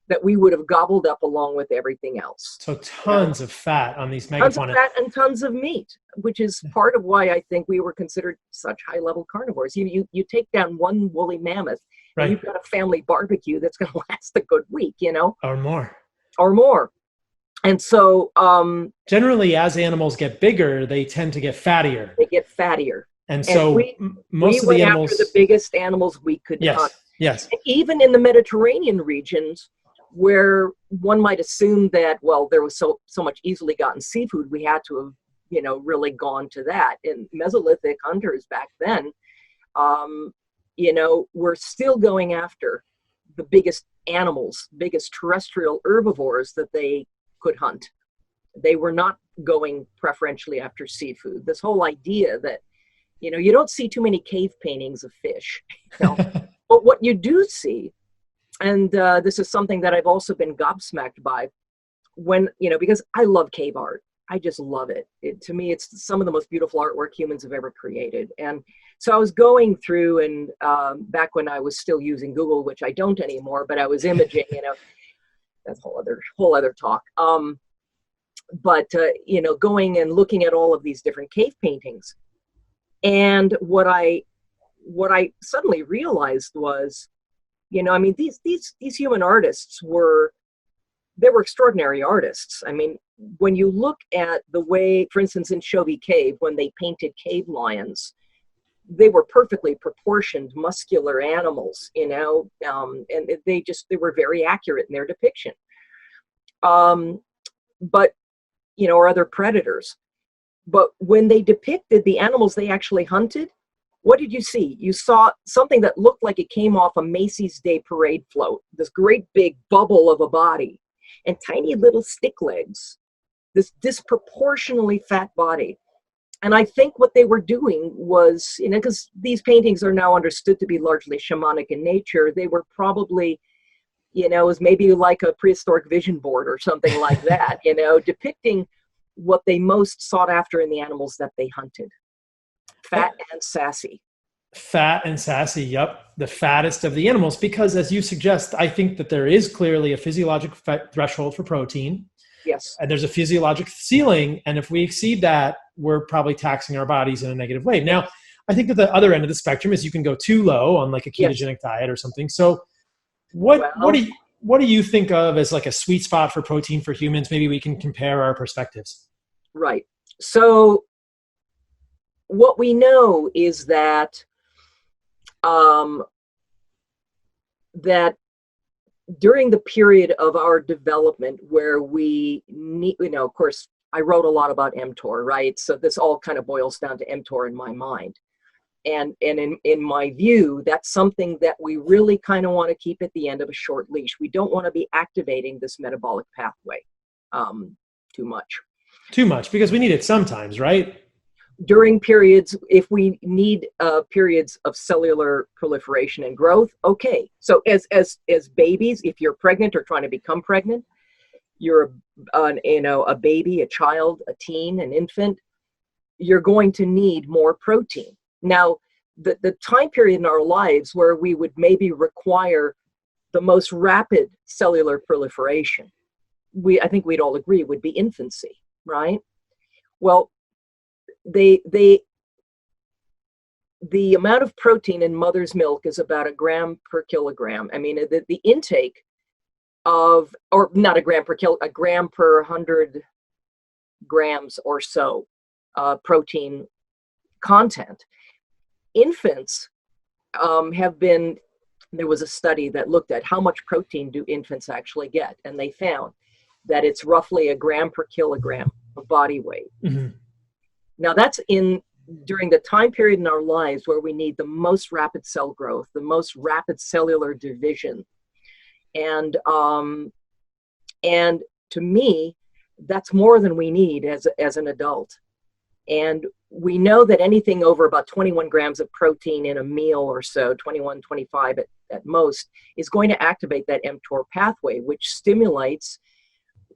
that we would have gobbled up along with everything else. So tons of fat on these megafauna. Tons of fat and tons of meat, which is part of why I think we were considered such high-level carnivores. You take down one woolly mammoth, and you've got a family barbecue that's going to last a good week, Or more. Or more. And so generally, as animals get bigger, they tend to get fattier. They get fattier. And so most of the animals, we went after the biggest animals we could hunt. Yes. And even in the Mediterranean regions, where one might assume that, well, there was so much easily gotten seafood, we had to have, really gone to that. And Mesolithic hunters back then, were still going after the biggest animals, biggest terrestrial herbivores that they could hunt. They were not going preferentially after seafood. This whole idea that, you don't see too many cave paintings of fish, but what you do see, and this is something that I've also been gobsmacked by when, because I love cave art. I just love it. To me, it's some of the most beautiful artwork humans have ever created. And so I was going through, and back when I was still using Google, which I don't anymore, but I was imaging, that's a whole other talk. But going and looking at all of these different cave paintings. And what I suddenly realized was, these human artists were extraordinary artists. I mean, when you look at the way, for instance, in Chovy Cave, when they painted cave lions, they were perfectly proportioned, muscular animals, and they were very accurate in their depiction. But, or other predators. But when they depicted the animals they actually hunted, what did you see? You saw something that looked like it came off a Macy's Day Parade float, this great big bubble of a body, and tiny little stick legs, this disproportionately fat body. And I think what they were doing was, because these paintings are now understood to be largely shamanic in nature, they were probably, it was maybe like a prehistoric vision board or something like that, depicting what they most sought after in the animals that they hunted. Fat and sassy. Fat and sassy, yep. The fattest of the animals, because as you suggest, I think that there is clearly a physiologic threshold for protein. Yes. And there's a physiologic ceiling. And if we exceed that, we're probably taxing our bodies in a negative way. Now, I think that the other end of the spectrum is you can go too low on like a ketogenic diet or something. So what do you think of as like a sweet spot for protein for humans? Maybe we can compare our perspectives. Right. So what we know is that that during the period of our development where we need, of course, I wrote a lot about MTOR, right? So this all kind of boils down to MTOR in my mind. And in my view, that's something that we really kind of want to keep at the end of a short leash. We don't want to be activating this metabolic pathway too much. Too much, because we need it sometimes, right? During periods, if we need periods of cellular proliferation and growth, okay. So as babies, if you're pregnant or trying to become pregnant, you're a baby, a child, a teen, an infant, you're going to need more protein. Now, the time period in our lives where we would maybe require the most rapid cellular proliferation, I think we'd all agree would be infancy, right? Well, the amount of protein in mother's milk is about 1 gram per kilogram. I mean, the intake of, or not 1 gram per kilo, 1 gram per 100 grams or so protein content. Infants there was a study that looked at how much protein do infants actually get, and they found that it's roughly 1 gram per kilogram of body weight. Mm-hmm. Now that's during the time period in our lives where we need the most rapid cell growth, the most rapid cellular division. And to me, that's more than we need as an adult. And we know that anything over about 21 grams of protein in a meal or so, 21, 25 at most, is going to activate that mTOR pathway, which stimulates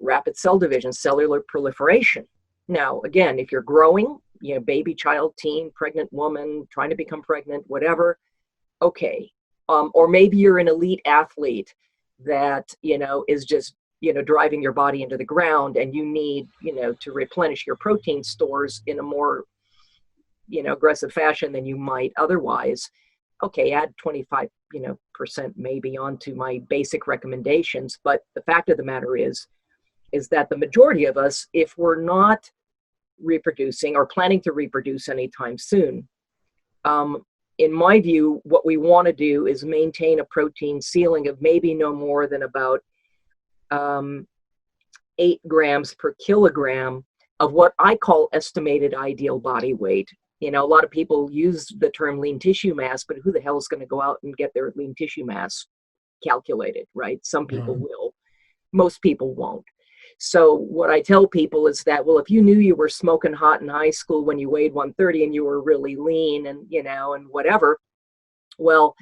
rapid cell division, cellular proliferation. Now, again, if you're growing, baby, child, teen, pregnant woman, trying to become pregnant, whatever, okay. Or maybe you're an elite athlete that, is just, driving your body into the ground, and you need, to replenish your protein stores in a more, aggressive fashion than you might otherwise. Okay, add 25%, maybe onto my basic recommendations. But the fact of the matter is that the majority of us, if we're not reproducing or planning to reproduce anytime soon, in my view, what we want to do is maintain a protein ceiling of maybe no more than about 8 grams per kilogram of what I call estimated ideal body weight. A lot of people use the term lean tissue mass, but who the hell is going to go out and get their lean tissue mass? calculated, right? Some people will, most people won't. So what I tell people is that, well, if you knew you were smoking hot in high school when you weighed 130 and you were really lean and, and whatever, well,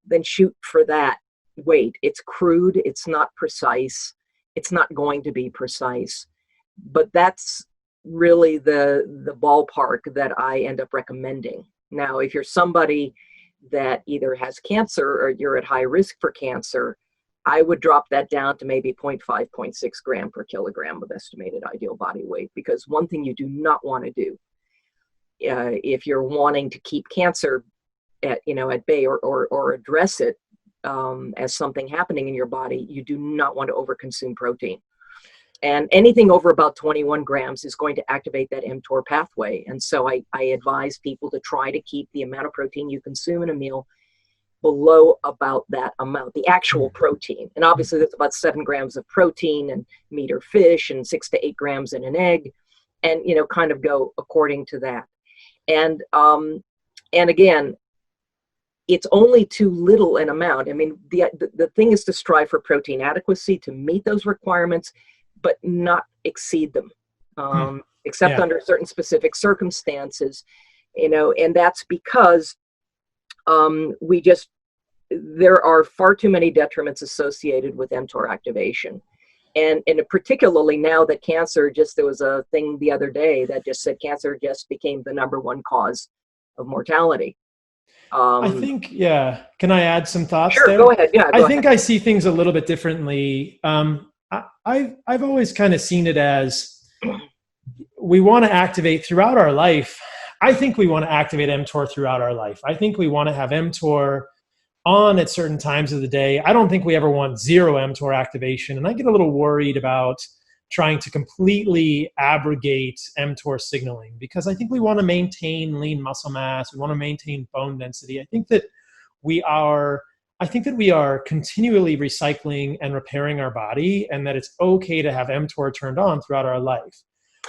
then shoot for that weight. It's crude. It's not precise. It's not going to be precise, but that's really the ballpark that I end up recommending. Now, if you're somebody that either has cancer or you're at high risk for cancer, I would drop that down to maybe 0.5, 0.6 gram per kilogram of estimated ideal body weight, because one thing you do not want to do, if you're wanting to keep cancer at bay or address it as something happening in your body, you do not want to overconsume protein. And anything over about 21 grams is going to activate that mTOR pathway. And so I advise people to try to keep the amount of protein you consume in a meal below about that amount, the actual protein. And obviously there's about 7 grams of protein in meat or fish and 6 to 8 grams in an egg, and, kind of go according to that. And again, it's only too little an amount. I mean, the thing is to strive for protein adequacy, to meet those requirements, but not exceed them, except under certain specific circumstances, and that's because there are far too many detriments associated with mTOR activation. And particularly now that cancer, there was a thing the other day that just said cancer just became the #1 cause of mortality. I think, can I add some thoughts Sure, there? go ahead. Yeah, I think I see things a little bit differently. I've always kind of seen it as we want to activate throughout our life. I think we want to activate mTOR throughout our life. I think we want to have mTOR on at certain times of the day. I don't think we ever want zero mTOR activation. And I get a little worried about trying to completely abrogate mTOR signaling, because I think we want to maintain lean muscle mass. We want to maintain bone density. I think that we are continually recycling and repairing our body, and that it's okay to have mTOR turned on throughout our life.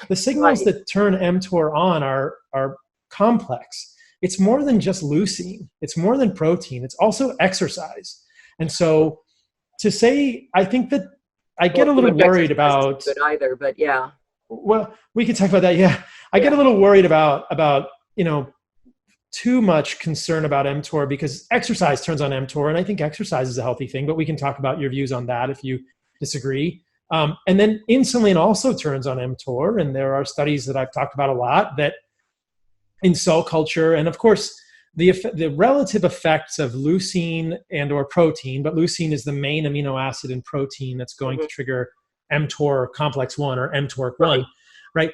The signals that turn mTOR on are complex. It's more than just leucine. It's more than protein. It's also exercise. And so to say, I think that I get a little worried about good either, but yeah. Well, we could talk about that. Yeah. I get a little worried about, too much concern about mTOR, because exercise turns on mTOR, and I think exercise is a healthy thing, but we can talk about your views on that if you disagree. And then insulin also turns on mTOR, and there are studies that I've talked about a lot that in cell culture, and of course, the relative effects of leucine and or protein, but leucine is the main amino acid in protein that's going to trigger mTOR complex 1 or mTORC1, right?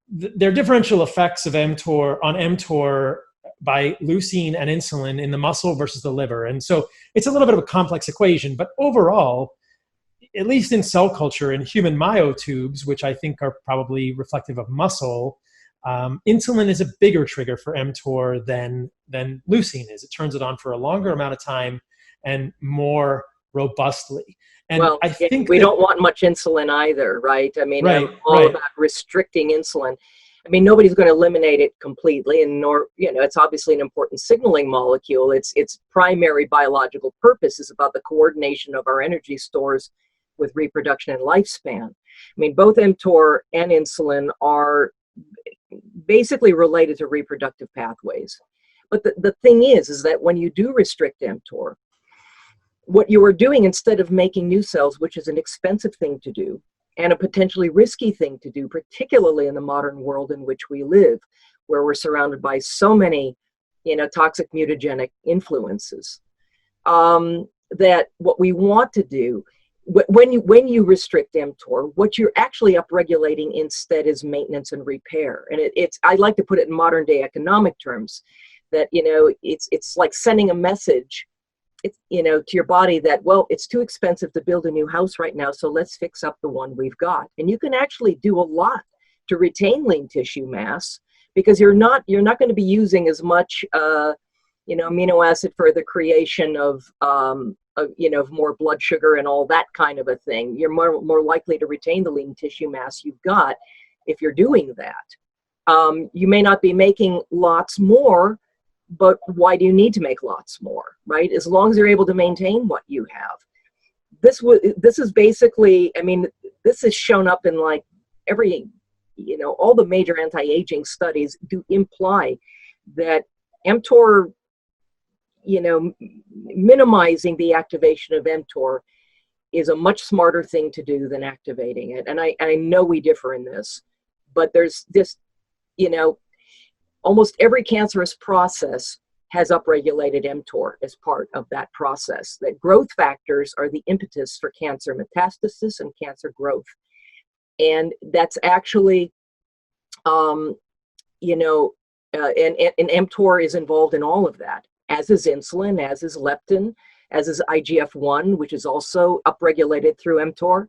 Their differential effects of mTOR by leucine and insulin in the muscle versus the liver. And so it's a little bit of a complex equation, but overall, at least in cell culture in human myotubes, which I think are probably reflective of muscle, insulin is a bigger trigger for mTOR than leucine is. It turns it on for a longer amount of time and more robustly. And I think we don't want much insulin either, right? I mean, I'm all about restricting insulin. I mean, nobody's going to eliminate it completely, and nor, it's obviously an important signaling molecule. Its primary biological purpose is about the coordination of our energy stores with reproduction and lifespan. I mean, both mTOR and insulin are basically related to reproductive pathways. But the thing is that when you do restrict mTOR, what you are doing, instead of making new cells, which is an expensive thing to do and a potentially risky thing to do, particularly in the modern world in which we live, where we're surrounded by so many, toxic mutagenic influences, that what we want to do, when you restrict mTOR, what you're actually upregulating instead is maintenance and repair. And I like to put it in modern day economic terms, that, it's like sending a message, to your body that, well, it's too expensive to build a new house right now, so let's fix up the one we've got. And you can actually do a lot to retain lean tissue mass, because you're not going to be using as much, amino acid for the creation of more blood sugar and all that kind of a thing. You're more likely to retain the lean tissue mass you've got if you're doing that. You may not be making lots more, but why do you need to make lots more, right? As long as you're able to maintain what you have. This is basically, I mean, this is shown up in like every, all the major anti-aging studies do imply that mTOR, minimizing the activation of mTOR is a much smarter thing to do than activating it. And I know we differ in this, but there's this, almost every cancerous process has upregulated mTOR as part of that process. That growth factors are the impetus for cancer metastasis and cancer growth. And that's actually, and mTOR is involved in all of that, as is insulin, as is leptin, as is IGF-1, which is also upregulated through mTOR.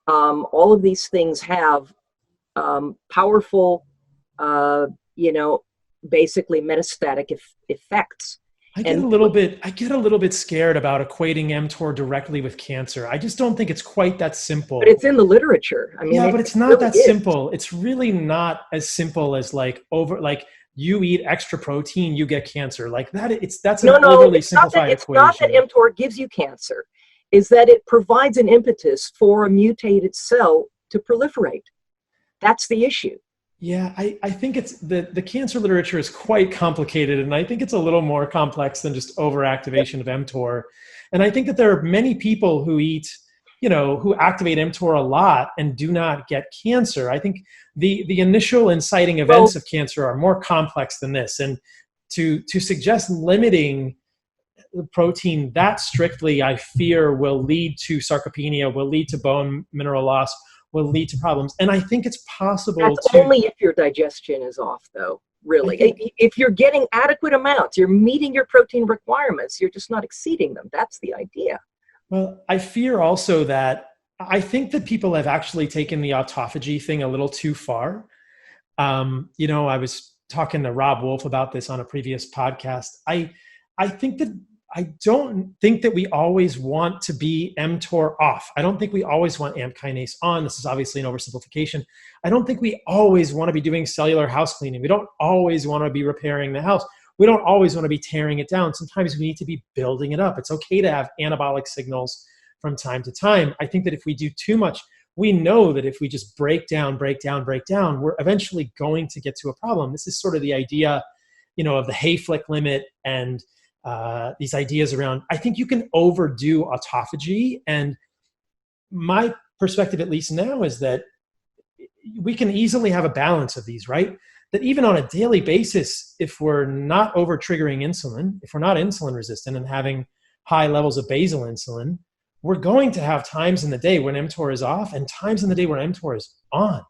All of these things have powerful, basically metastatic effects. I get a little bit scared about equating mTOR directly with cancer. I just don't think it's quite that simple. But it's in the literature. I mean, yeah, but it's not really that simple. It's really not as simple as you eat extra protein, you get cancer. Like that, that's an overly simplified equation. It's not that mTOR gives you cancer. Is that it provides an impetus for a mutated cell to proliferate. That's the issue. Yeah, I think it's the cancer literature is quite complicated, and I think it's a little more complex than just overactivation of mTOR. And I think that there are many people who eat, who activate mTOR a lot and do not get cancer. I think the initial inciting events of cancer are more complex than this. And to suggest limiting the protein that strictly, I fear, will lead to sarcopenia, will lead to bone mineral loss, will lead to problems. And I think it's possible That's only if your digestion is off, though, really. If you're getting adequate amounts, you're meeting your protein requirements, you're just not exceeding them. That's the idea. Well, I fear also that I think that people have actually taken the autophagy thing a little too far. I was talking to Rob Wolf about this on a previous podcast. I don't think that we always want to be mTOR off. I don't think we always want AMP kinase on. This is obviously an oversimplification. I don't think we always want to be doing cellular house cleaning. We don't always want to be repairing the house. We don't always want to be tearing it down. Sometimes we need to be building it up. It's okay to have anabolic signals from time to time. I think that if we do too much, we know that if we just break down, we're eventually going to get to a problem. This is sort of the idea, of the Hayflick limit and these ideas around, I think you can overdo autophagy. And my perspective, at least now, is that we can easily have a balance of these, right? That even on a daily basis, if we're not over triggering insulin, if we're not insulin resistant and having high levels of basal insulin, we're going to have times in the day when mTOR is off and times in the day when mTOR is on,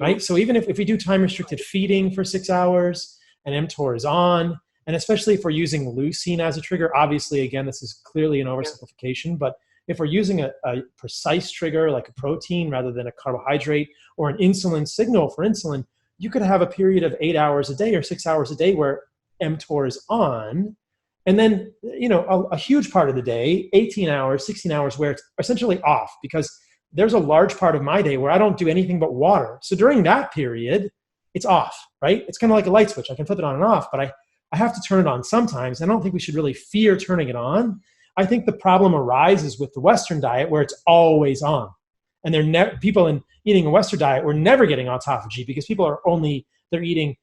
right? So even if we do time restricted feeding for 6 hours and mTOR is on, and especially if we're using leucine as a trigger, obviously, again, this is clearly an oversimplification, but if we're using a precise trigger like a protein rather than a carbohydrate or an insulin signal for insulin, you could have a period of 8 hours a day or 6 hours a day where mTOR is on. And then, a huge part of the day, 18 hours, 16 hours, where it's essentially off, because there's a large part of my day where I don't do anything but water. So during that period, it's off, right? It's kind of like a light switch. I can flip it on and off, but I have to turn it on sometimes. I don't think we should really fear turning it on. I think the problem arises with the Western diet where it's always on. And people eating a Western diet were never getting autophagy because people are they're eating,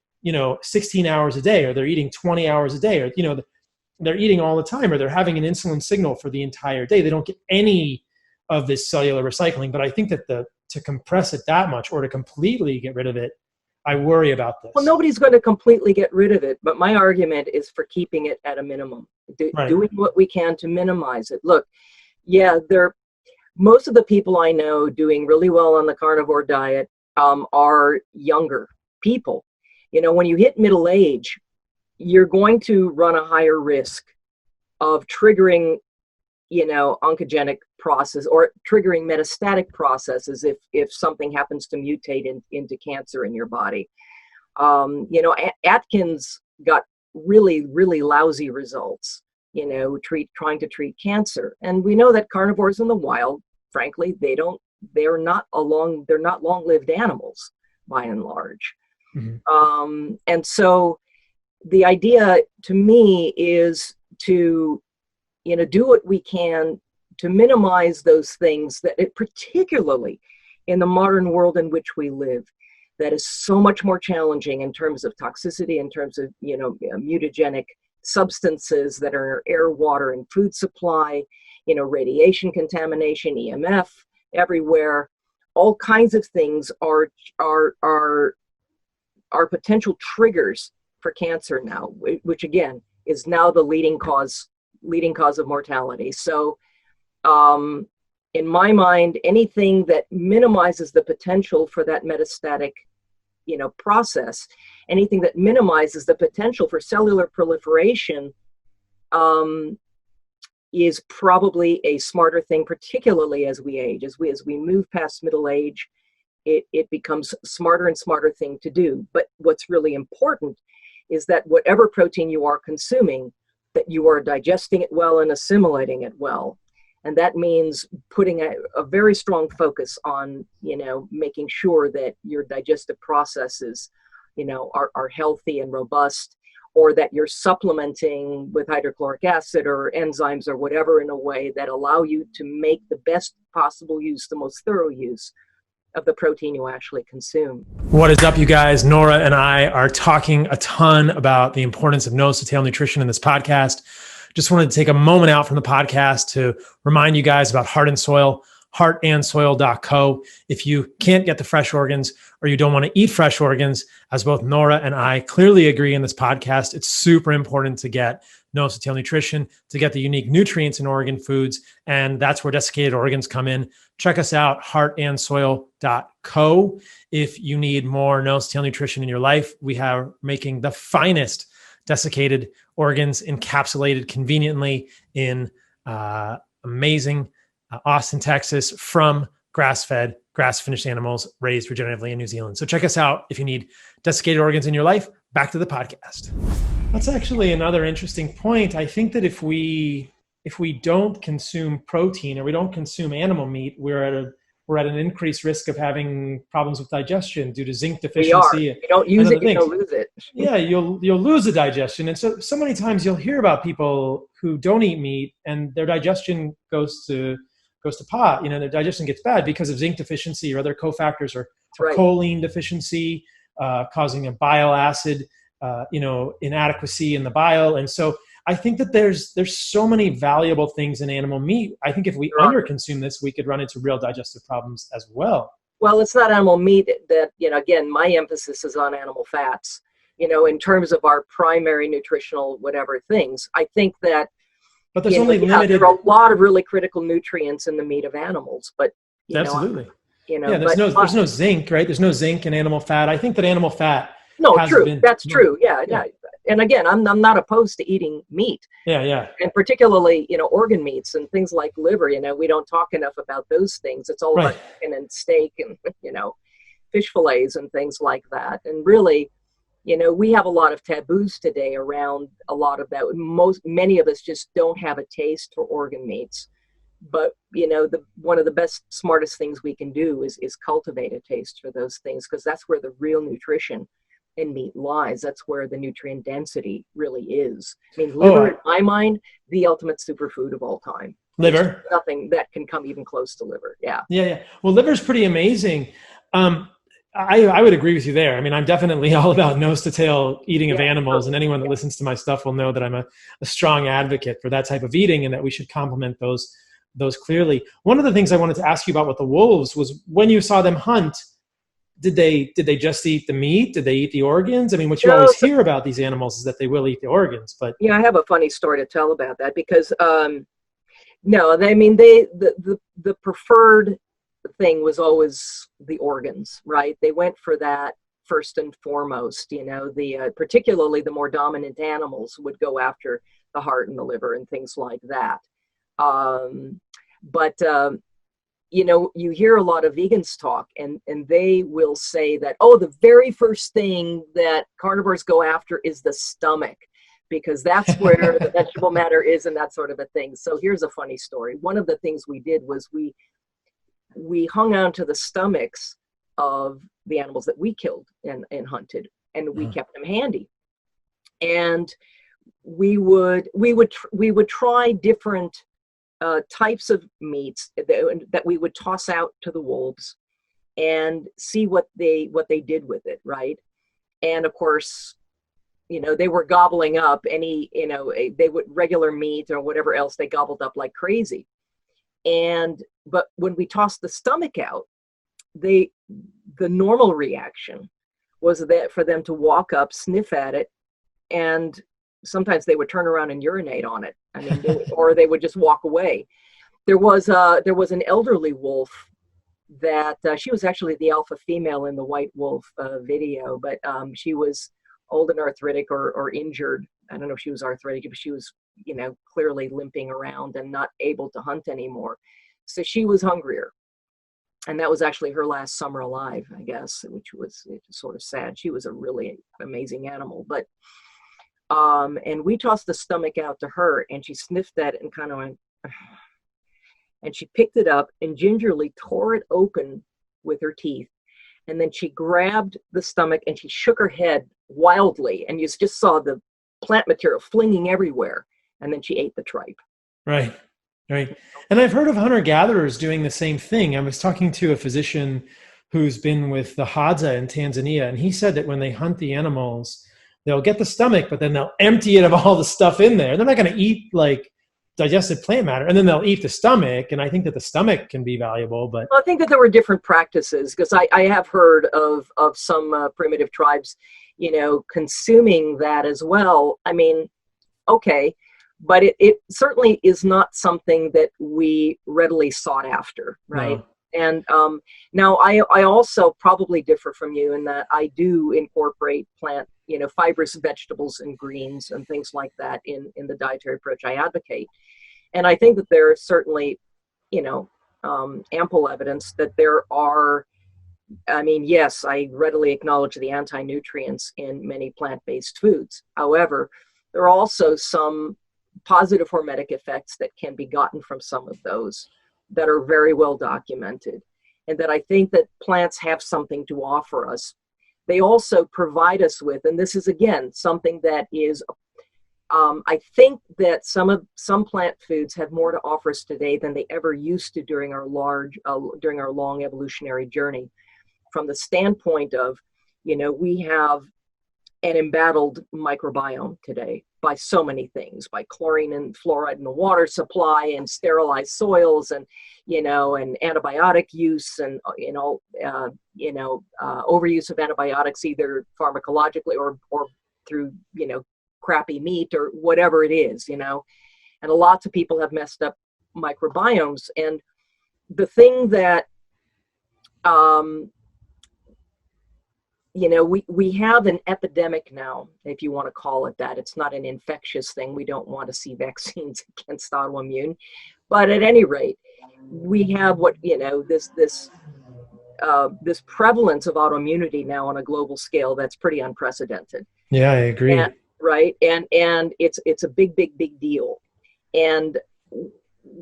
16 hours a day, or they're eating 20 hours a day, or, they're eating all the time, or they're having an insulin signal for the entire day. They don't get any of this cellular recycling. But I think that to compress it that much or to completely get rid of it, I worry about this. Well, nobody's going to completely get rid of it, but my argument is for keeping it at a minimum, doing what we can to minimize it. Look, most of the people I know doing really well on the carnivore diet are younger people. When you hit middle age, you're going to run a higher risk of triggering, oncogenic process or triggering metastatic processes if something happens to mutate into cancer in your body. Atkins got really, really lousy results, trying to treat cancer. And we know that carnivores in the wild, frankly, they're not long-lived animals by and large. Mm-hmm. And so the idea to me is to, do what we can to minimize those things that particularly in the modern world in which we live, that is so much more challenging in terms of toxicity, in terms of, mutagenic substances that are in our air, water, and food supply, radiation contamination, EMF everywhere. All kinds of things are potential triggers for cancer now, which again is now the leading cause of mortality. So in my mind, anything that minimizes the potential for that metastatic, process, anything that minimizes the potential for cellular proliferation, is probably a smarter thing, particularly as we age. As we move past middle age, it becomes smarter and smarter thing to do. But what's really important is that whatever protein you are consuming, that you are digesting it well and assimilating it well. And that means putting a very strong focus on, making sure that your digestive processes, are healthy and robust, or that you're supplementing with hydrochloric acid or enzymes or whatever in a way that allow you to make the best possible use, the most thorough use of the protein you actually consume. What is up, you guys? Nora and I are talking a ton about the importance of nose to tail nutrition in this podcast. Just wanted to take a moment out from the podcast to remind you guys about Heart and Soil, heartandsoil.co. If you can't get the fresh organs or you don't want to eat fresh organs, as both Nora and I clearly agree in this podcast, it's super important to get nose to tail nutrition, to get the unique nutrients in organ foods. And that's where desiccated organs come in. Check us out, heartandsoil.co. If you need more nose to tail nutrition in your life, we are making the finest desiccated organs encapsulated conveniently in amazing Austin, Texas, from grass-fed, grass-finished animals raised regeneratively in New Zealand. So check us out if you need desiccated organs in your life. Back to the podcast. That's actually another interesting point. I think that if we don't consume protein or we don't consume animal meat, we're at an increased risk of having problems with digestion due to zinc deficiency. If you don't use it, you'll lose it. Yeah, you'll lose the digestion. And so many times you'll hear about people who don't eat meat and their digestion goes to pot. Their digestion gets bad because of zinc deficiency or other cofactors, or choline deficiency, causing a bile acid, inadequacy in the bile. And so I think that there's so many valuable things in animal meat. I think if we underconsume this, we could run into real digestive problems as well. Well, it's not animal meat that, again, my emphasis is on animal fats, in terms of our primary nutritional whatever things. I think that, but there's only limited. There are a lot of really critical nutrients in the meat of animals, but absolutely. There's no zinc, right? There's no zinc in animal fat. I think that animal fat. No, true. That's true. Yeah. And again, I'm not opposed to eating meat. Yeah. And particularly, organ meats and things like liver. We don't talk enough about those things. It's all about chicken and steak and fish fillets and things like that. And really, we have a lot of taboos today around a lot of that. Many of us just don't have a taste for organ meats. But one of the best, smartest things we can do is cultivate a taste for those things, because that's where the real nutrition in meat lies. That's where the nutrient density really is. I mean, liver, in my mind, the ultimate superfood of all time. Liver? There's nothing that can come even close to liver. Yeah. Well, liver's pretty amazing. I would agree with you there. I mean, I'm definitely all about nose to tail eating of animals, and anyone that listens to my stuff will know that I'm a strong advocate for that type of eating, and that we should complement those clearly. One of the things I wanted to ask you about with the wolves was, when you saw them hunt, did they just eat the meat? Did they eat the organs? I mean, what you always hear about these animals is that they will eat the organs, but I have a funny story to tell about that, because the preferred thing was always the organs, right? They went for that first and foremost. Particularly the more dominant animals would go after the heart and the liver and things like that. You hear a lot of vegans talk, and they will say that, the very first thing that carnivores go after is the stomach, because that's where the vegetable matter is and that sort of a thing. So here's a funny story. One of the things we did was we hung on to the stomachs of the animals that we killed and hunted, and we kept them handy. And we would try different types of meats that we would toss out to the wolves and see what they did with it, right? And of course, they were gobbling up any, they would regular meat or whatever else, they gobbled up like crazy. But when we tossed the stomach out, the normal reaction was that for them to walk up, sniff at it, and sometimes they would turn around and urinate on it. I mean, or they would just walk away. There was an elderly wolf that she was actually the alpha female in the white wolf video, but she was old and arthritic or injured. I don't know if she was arthritic, but she was, clearly limping around and not able to hunt anymore. So she was hungrier. And that was actually her last summer alive, I guess, which was sort of sad. She was a really amazing animal. But, and we tossed the stomach out to her, and she sniffed at it and kind of went, and she picked it up and gingerly tore it open with her teeth. And then she grabbed the stomach and she shook her head wildly. And you just saw the plant material flinging everywhere. And then she ate the tripe. Right. Right. And I've heard of hunter-gatherers doing the same thing. I was talking to a physician who's been with the Hadza in Tanzania, and he said that when they hunt the animals, they'll get the stomach, but then they'll empty it of all the stuff in there. They're not going to eat like digested plant matter, and then they'll eat the stomach. And I think that the stomach can be valuable, but well, I think that there were different practices, because I have heard of some primitive tribes, consuming that as well. I mean, okay. But it certainly is not something that we readily sought after, right? No. And now I also probably differ from you in that I do incorporate plant, fibrous vegetables and greens and things like that in the dietary approach I advocate. And I think that there is certainly, ample evidence that there are, yes, I readily acknowledge the anti-nutrients in many plant-based foods. However, there are also some positive hormetic effects that can be gotten from some of those that are very well documented, and that I think that plants have something to offer us. They also provide us with, and this is again something that is, I think that some plant foods have more to offer us today than they ever used to during our long evolutionary journey. From the standpoint of, we have an embattled microbiome today by so many things, by chlorine and fluoride in the water supply and sterilized soils and, and antibiotic use and, overuse of antibiotics, either pharmacologically or through, crappy meat or whatever it is, and lots of people have messed up microbiomes. And the thing that, we have an epidemic now, if you want to call it that. It's not an infectious thing. We don't want to see vaccines against autoimmune. But at any rate, we have this prevalence of autoimmunity now on a global scale that's pretty unprecedented. Yeah, I agree. Right. And it's a big deal. And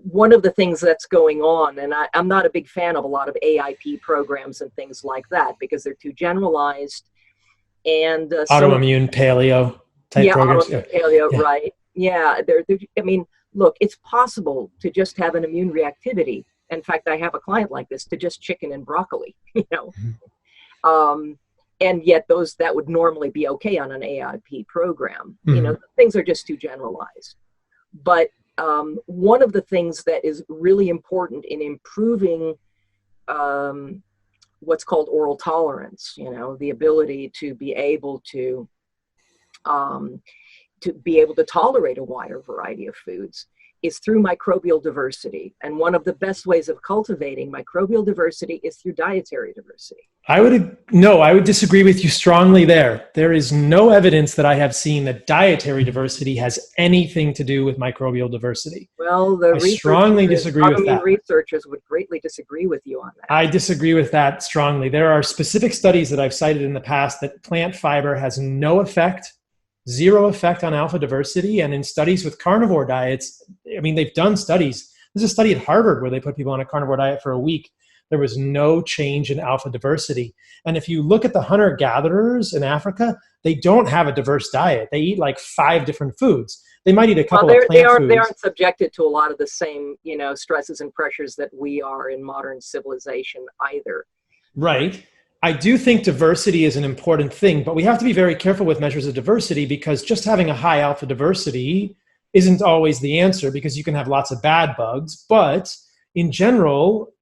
one of the things that's going on, and I'm not a big fan of a lot of AIP programs and things like that, because they're too generalized. And autoimmune paleo type programs. Paleo, yeah. Right. Yeah. Look, it's possible to just have an immune reactivity. In fact, I have a client like this, to just chicken and broccoli, and yet that would normally be okay on an AIP program. Mm-hmm. Things are just too generalized. But one of the things that is really important in improving what's called oral tolerance, the ability to be able to tolerate a wider variety of foods, is through microbial diversity. And one of the best ways of cultivating microbial diversity is through dietary diversity. I would disagree with you strongly there. There is no evidence that I have seen that dietary diversity has anything to do with microbial diversity. Well, I strongly disagree with that. Researchers would greatly disagree with you on that. I disagree with that strongly. There are specific studies that I've cited in the past that plant fiber has zero effect on alpha diversity. And in studies with carnivore diets, they've done studies. There's a study at Harvard where they put people on a carnivore diet for a week. there was no change in alpha diversity. And if you look at the hunter-gatherers in Africa, they don't have a diverse diet. They eat like 5 different foods. They might eat a couple of plant foods. They aren't subjected to a lot of the same, stresses and pressures that we are in modern civilization either. Right. I do think diversity is an important thing, but we have to be very careful with measures of diversity, because just having a high alpha diversity isn't always the answer, because you can have lots of bad bugs. But in general,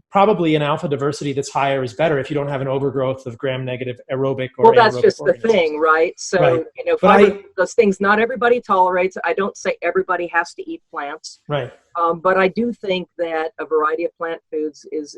probably an alpha diversity that's higher is better if you don't have an overgrowth of gram-negative aerobic or anaerobic that's just organisms. The thing, right? So, right. Fiber, those things not everybody tolerates. I don't say everybody has to eat plants. Right. But I do think that a variety of plant foods is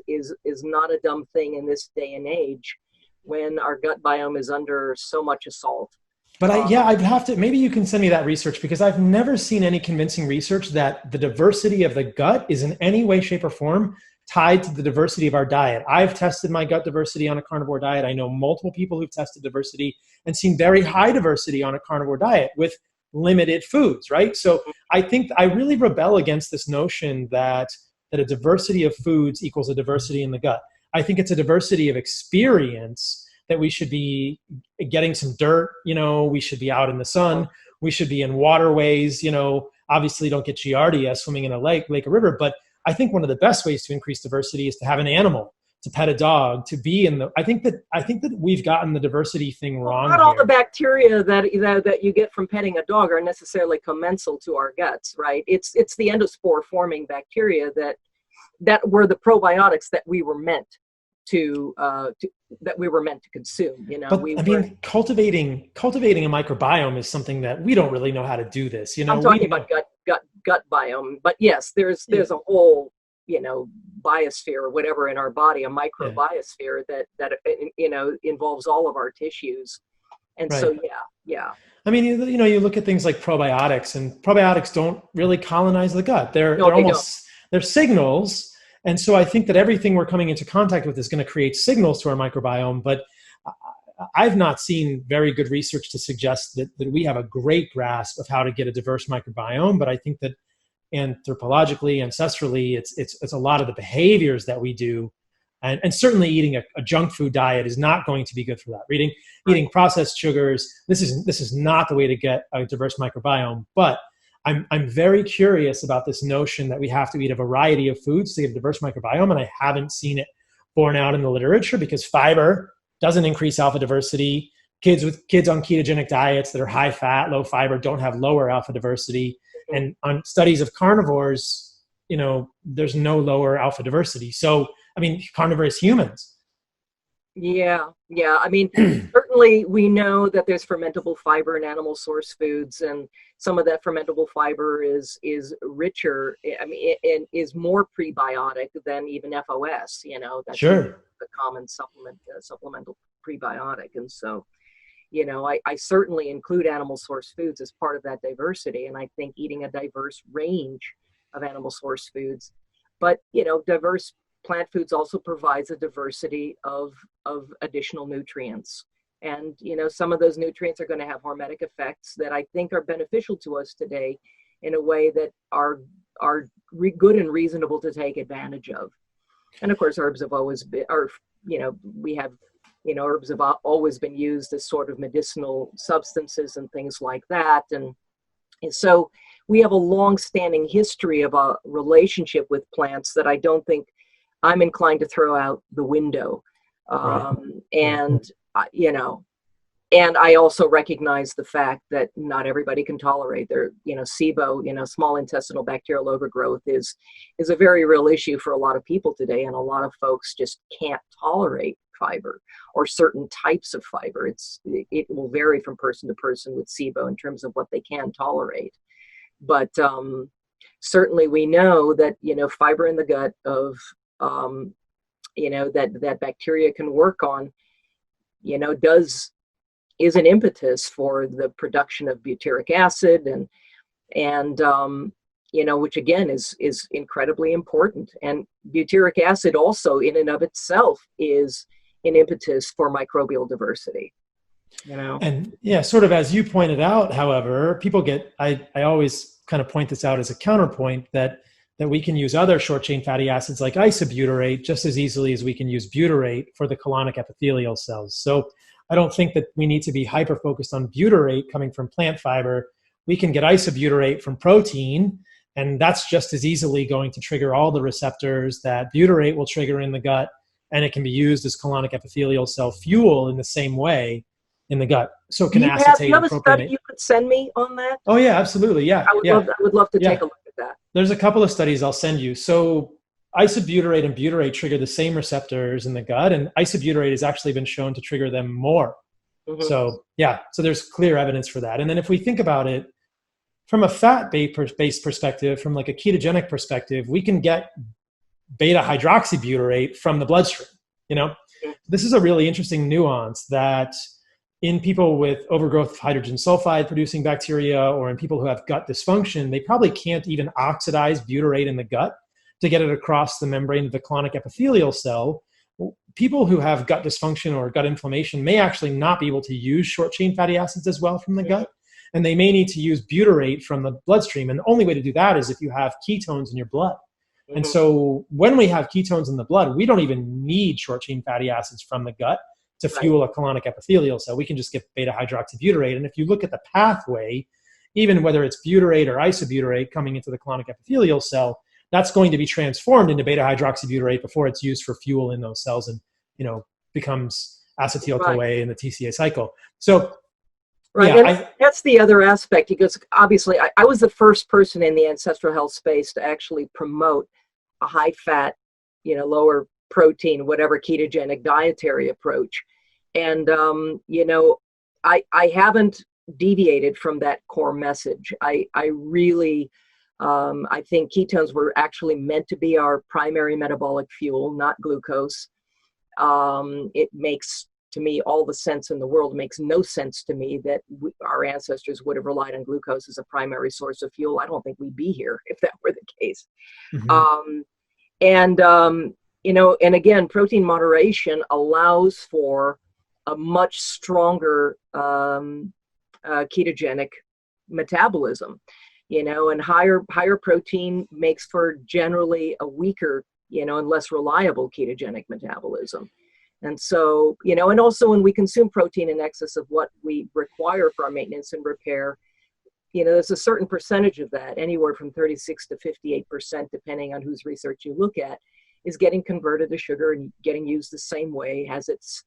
not a dumb thing in this day and age when our gut biome is under so much assault. But I'd have to, maybe you can send me that research, because I've never seen any convincing research that the diversity of the gut is in any way, shape, or form tied to the diversity of our diet. I've tested my gut diversity on a carnivore diet. I know multiple people who've tested diversity and seen very high diversity on a carnivore diet with limited foods, right? So I think I really rebel against this notion that a diversity of foods equals a diversity in the gut. I think it's a diversity of experience, that we should be getting some dirt, we should be out in the sun, we should be in waterways, obviously don't get Giardia swimming in a lake or river, but I think one of the best ways to increase diversity is to have an animal, to pet a dog, to be in the, I think that we've gotten the diversity thing wrong. Not all the bacteria that you get from petting a dog are necessarily commensal to our guts, right? It's the endospore forming bacteria that were the probiotics that we were meant to consume. But cultivating a microbiome is something that we don't really know how to do this. I'm talking about gut biome, but yes, there's a whole biosphere or whatever in our body, a microbiosphere that involves all of our tissues, and right. So yeah. I mean, you look at things like probiotics, and probiotics don't really colonize the gut. They're signals. And so I think that everything we're coming into contact with is going to create signals to our microbiome, but I've not seen very good research to suggest that we have a great grasp of how to get a diverse microbiome. But I think that anthropologically, ancestrally, it's a lot of the behaviors that we do. And certainly eating a junk food diet is not going to be good for that. Eating processed sugars, this is not the way to get a diverse microbiome. But I'm very curious about this notion that we have to eat a variety of foods to get a diverse microbiome, and I haven't seen it borne out in the literature, because fiber doesn't increase alpha diversity. Kids on ketogenic diets that are high fat, low fiber don't have lower alpha diversity. And on studies of carnivores, there's no lower alpha diversity. So, I mean, carnivorous humans. Yeah. I mean, certainly we know that there's fermentable fiber in animal source foods, and some of that fermentable fiber is richer. I mean, and is more prebiotic than even FOS. That's sure. The common supplemental prebiotic, and so I certainly include animal source foods as part of that diversity, and I think eating a diverse range of animal source foods, but diverse plant foods also provides a diversity of additional nutrients. And, some of those nutrients are going to have hormetic effects that I think are beneficial to us today in a way that are good and reasonable to take advantage of. And of course, herbs have always been, herbs have always been used as sort of medicinal substances and things like that. And so we have a long-standing history of a relationship with plants that I don't think I'm inclined to throw out the window. And I also recognize the fact that not everybody can tolerate their, SIBO, small intestinal bacterial overgrowth is a very real issue for a lot of people today. And a lot of folks just can't tolerate fiber or certain types of fiber. It will vary from person to person with SIBO in terms of what they can tolerate. But certainly we know that, fiber in the gut of, that bacteria can work on, is an impetus for the production of butyric acid and which again is incredibly important. And butyric acid also in and of itself is an impetus for microbial diversity. And sort of as you pointed out, however, people I always kind of point this out as a counterpoint that that we can use other short chain fatty acids like isobutyrate just as easily as we can use butyrate for the colonic epithelial cells. So I don't think that we need to be hyper focused on butyrate coming from plant fiber. We can get isobutyrate from protein, and that's just as easily going to trigger all the receptors that butyrate will trigger in the gut, and it can be used as colonic epithelial cell fuel in the same way in the gut. So it can acetate. Do you have a study you could send me on that? Oh yeah, absolutely. Yeah. I would love to take a look at that. There's a couple of studies I'll send you. So isobutyrate and butyrate trigger the same receptors in the gut, and isobutyrate has actually been shown to trigger them more. Mm-hmm. So there's clear evidence for that. And then if we think about it from a fat-based perspective, from like a ketogenic perspective, we can get beta hydroxybutyrate from the bloodstream. This is a really interesting nuance that in people with overgrowth of hydrogen sulfide producing bacteria, or in people who have gut dysfunction, they probably can't even oxidize butyrate in the gut to get it across the membrane of the colonic epithelial cell. People who have gut dysfunction or gut inflammation may actually not be able to use short chain fatty acids as well from the gut, and they may need to use butyrate from the bloodstream. And the only way to do that is if you have ketones in your blood. Mm-hmm. And so when we have ketones in the blood, we don't even need short chain fatty acids from the gut to fuel a colonic epithelial cell. We can just get beta hydroxybutyrate. And if you look at the pathway, even whether it's butyrate or isobutyrate coming into the colonic epithelial cell, that's going to be transformed into beta hydroxybutyrate before it's used for fuel in those cells and, becomes acetyl-CoA in the TCA cycle. So, that's the other aspect, because obviously I was the first person in the ancestral health space to actually promote a high fat, lower protein, whatever ketogenic dietary approach. And, I haven't deviated from that core message. I really, I think ketones were actually meant to be our primary metabolic fuel, not glucose. It makes, to me, all the sense in the world. It makes no sense to me that our ancestors would have relied on glucose as a primary source of fuel. I don't think we'd be here if that were the case. Mm-hmm. And again, protein moderation allows for a much stronger ketogenic metabolism, and higher protein makes for generally a weaker, and less reliable ketogenic metabolism. And so, and also when we consume protein in excess of what we require for our maintenance and repair, there's a certain percentage of that, anywhere from 36 to 58%, depending on whose research you look at, is getting converted to sugar and getting used the same way, has its,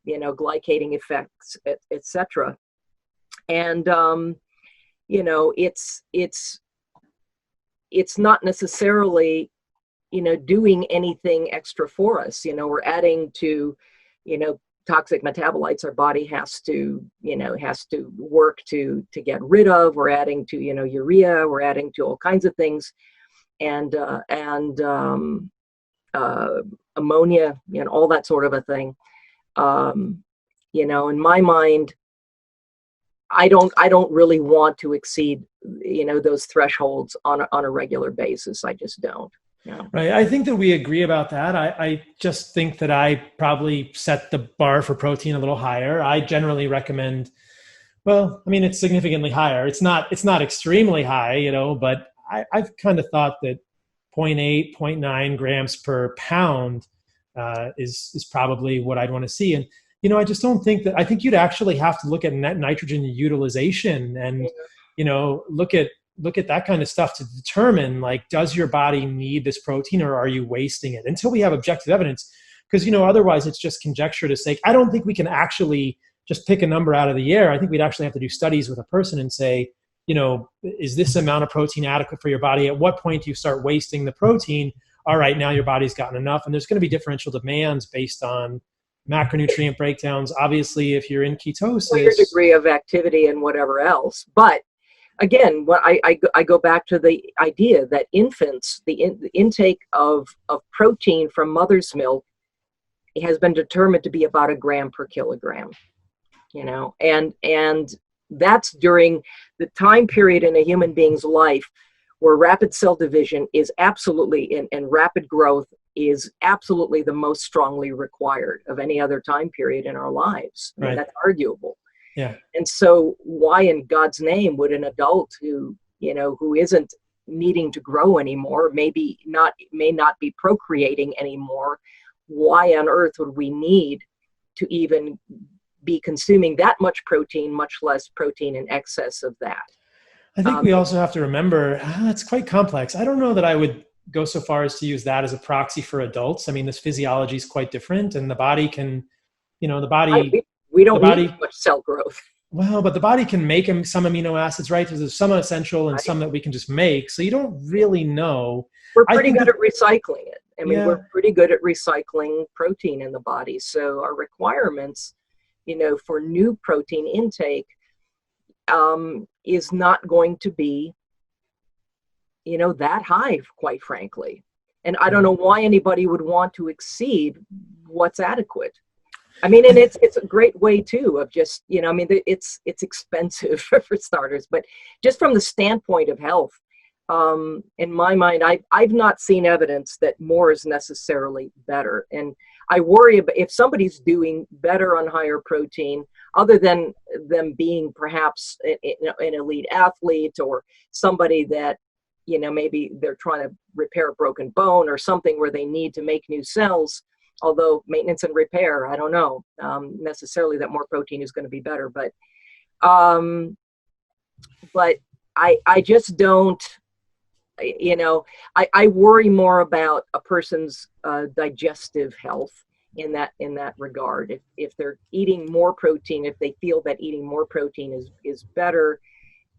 glycating effects, etc. And, it's not necessarily, doing anything extra for us. We're adding to, toxic metabolites our body has to work to get rid of. We're adding to, urea, we're adding to all kinds of things, and ammonia, all that sort of a thing. In my mind, I don't really want to exceed, those thresholds on a regular basis. I just don't. Yeah. Right. I think that we agree about that. I just think that I probably set the bar for protein a little higher. I generally recommend, it's significantly higher. It's not extremely high, but I've kind of thought that 0.8, 0.9 grams per pound is probably what I'd want to see. And, I just don't think that, I think you'd actually have to look at net nitrogen utilization and, look at that kind of stuff to determine, like, does your body need this protein or are you wasting it, until we have objective evidence? Because, otherwise it's just conjecture to say, I don't think we can actually just pick a number out of the air. I think we'd actually have to do studies with a person and say, is this amount of protein adequate for your body? At what point do you start wasting the protein? All right, now your body's gotten enough. And there's going to be differential demands based on macronutrient breakdowns. Obviously, if you're in ketosis, your degree of activity and whatever else. But again, what I go back to the idea that infants, the intake of protein from mother's milk has been determined to be about 1 gram per kilogram, and that's during the time period in a human being's life where rapid cell division is absolutely, and rapid growth is absolutely the most strongly required of any other time period in our lives. I mean, that's arguable. Yeah. And so why in God's name would an adult who isn't needing to grow anymore, may not be procreating anymore, why on earth would we need to even be consuming that much protein, much less protein in excess of that? I think we also have to remember, it's quite complex. I don't know that I would go so far as to use that as a proxy for adults. I mean, this physiology is quite different, and the body can, we don't need much cell growth. Well, but the body can make some amino acids, right? There's some essential and some that we can just make. So you don't really know. We're pretty good at recycling it. I mean, we're pretty good at recycling protein in the body. So our requirements, for new protein intake is not going to be, that high, quite frankly. And I don't know why anybody would want to exceed what's adequate. I mean, and it's a great way too of just, it's expensive for starters, but just from the standpoint of health, in my mind, I've not seen evidence that more is necessarily better. And I worry about if somebody's doing better on higher protein, other than them being perhaps an elite athlete or somebody that, maybe they're trying to repair a broken bone or something where they need to make new cells. Although maintenance and repair, I don't know necessarily that more protein is going to be better, but I just don't, I worry more about a person's digestive health in that regard. If they're eating more protein, if they feel that eating more protein is better,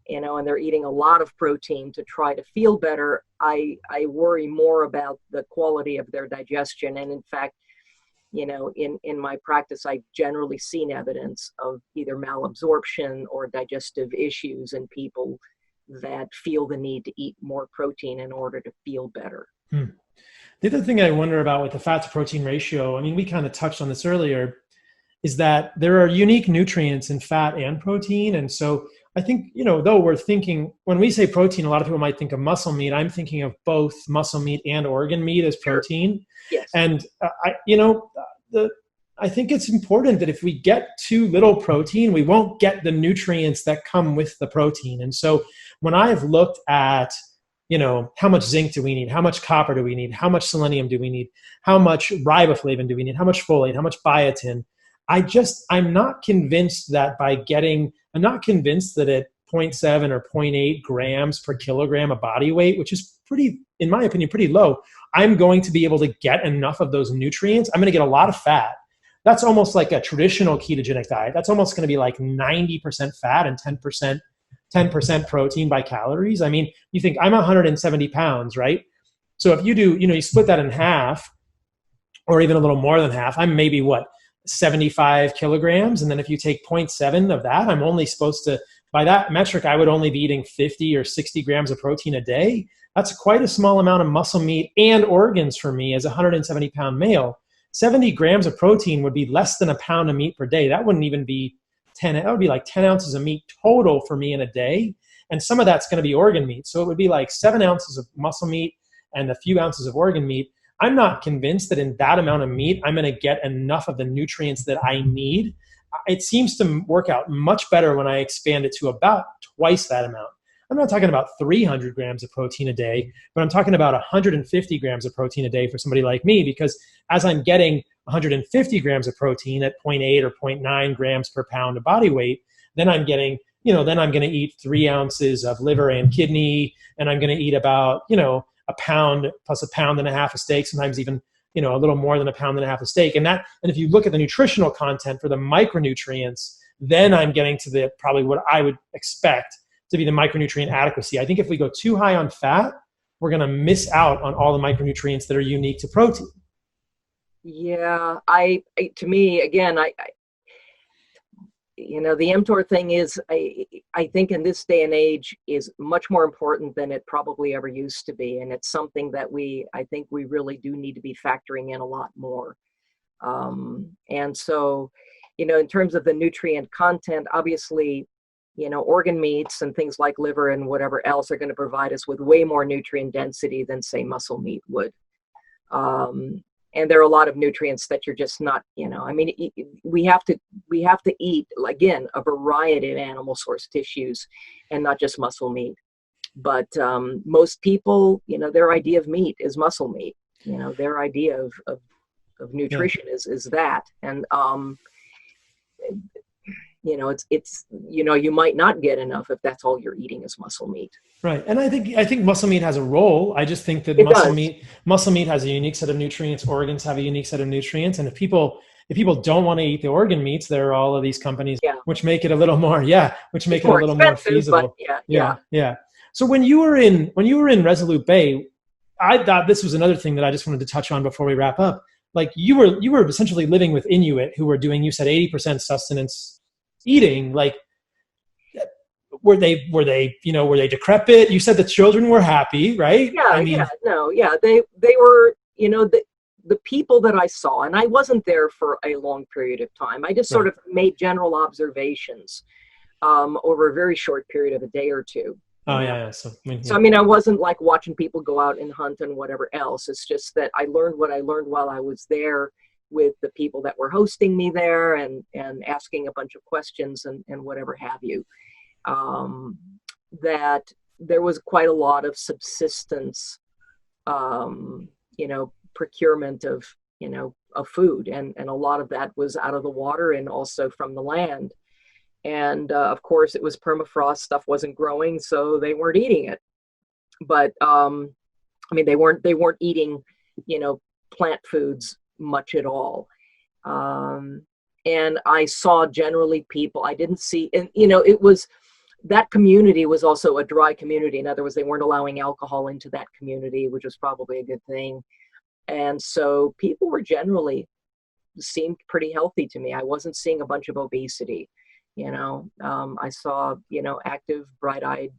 and they're eating a lot of protein to try to feel better, I worry more about the quality of their digestion. And in fact, in my practice, I've generally seen evidence of either malabsorption or digestive issues in people that feel the need to eat more protein in order to feel better. The other thing I wonder about with the fat to protein ratio, I mean, we kind of touched on this earlier, is that there are unique nutrients in fat and protein. And so I think, though we're thinking, when we say protein, a lot of people might think of muscle meat. I'm thinking of both muscle meat and organ meat as protein. Sure. Yes. And, I think it's important that if we get too little protein, we won't get the nutrients that come with the protein. And so when I've looked at, how much zinc do we need? How much copper do we need? How much selenium do we need? How much riboflavin do we need? How much folate? How much biotin? I'm not convinced that I'm not convinced that at 0.7 or 0.8 grams per kilogram of body weight, which is pretty, in my opinion, pretty low, I'm going to be able to get enough of those nutrients. I'm going to get a lot of fat. That's almost like a traditional ketogenic diet. That's almost going to be like 90% fat and 10% protein by calories. I mean, you think I'm 170 pounds, right? So if you do, you split that in half or even a little more than half, I'm maybe 75 kilograms. And then if you take 0.7 of that, I'm only supposed to, by that metric, I would only be eating 50 or 60 grams of protein a day. That's quite a small amount of muscle meat and organs for me as a 170 pound male. 70 grams of protein would be less than a pound of meat per day. That wouldn't even be that would be like 10 ounces of meat total for me in a day. And some of that's going to be organ meat. So it would be like 7 ounces of muscle meat and a few ounces of organ meat. I'm not convinced that in that amount of meat, I'm going to get enough of the nutrients that I need. It seems to work out much better when I expand it to about twice that amount. I'm not talking about 300 grams of protein a day, but I'm talking about 150 grams of protein a day for somebody like me, because as I'm getting 150 grams of protein at 0.8 or 0.9 grams per pound of body weight, then I'm getting, then I'm going to eat 3 ounces of liver and kidney, and I'm going to eat about, a pound plus a pound and a half of steak, sometimes even, a little more than a pound and a half of steak. And if you look at the nutritional content for the micronutrients, then I'm getting to probably what I would expect to be the micronutrient adequacy. I think if we go too high on fat, we're going to miss out on all the micronutrients that are unique to protein. Yeah, to me, again, the mTOR thing is, I think in this day and age is much more important than it probably ever used to be. And it's something that I think we really do need to be factoring in a lot more. And so, in terms of the nutrient content, obviously, organ meats and things like liver and whatever else are going to provide us with way more nutrient density than, say, muscle meat would. And there are a lot of nutrients that you're just not, we have to eat, again, a variety of animal source tissues and not just muscle meat. But most people, their idea of meat is muscle meat. Their idea of nutrition is that. And, it's you might not get enough if that's all you're eating is muscle meat. Right. And I think muscle meat has a role. I just think that muscle meat has a unique set of nutrients. Organs have a unique set of nutrients. And if people don't want to eat the organ meats, there are all of these companies which make it a little more, more feasible. Yeah. So when you were in Resolute Bay, I thought this was another thing that I just wanted to touch on before we wrap up. Like you were essentially living with Inuit who were doing, you said 80% sustenance eating. Like, were they decrepit? You said the children were happy, right? They were, the people that I saw, and I wasn't there for a long period of time. I just sort of made general observations over a very short period of a day or two. Oh yeah. So I wasn't like watching people go out and hunt and whatever else. It's just that I learned what I learned while I was there with the people that were hosting me there and asking a bunch of questions and whatever have you. That there was quite a lot of subsistence, procurement of food, and a lot of that was out of the water and also from the land. And of course, it was permafrost, stuff wasn't growing, so they weren't eating it. But they weren't eating, plant foods much at all. And I saw generally people I didn't see, and it was. That community was also a dry community. In other words, they weren't allowing alcohol into that community, which was probably a good thing. And so people were generally seemed pretty healthy to me. I wasn't seeing a bunch of obesity. I saw, active, bright-eyed,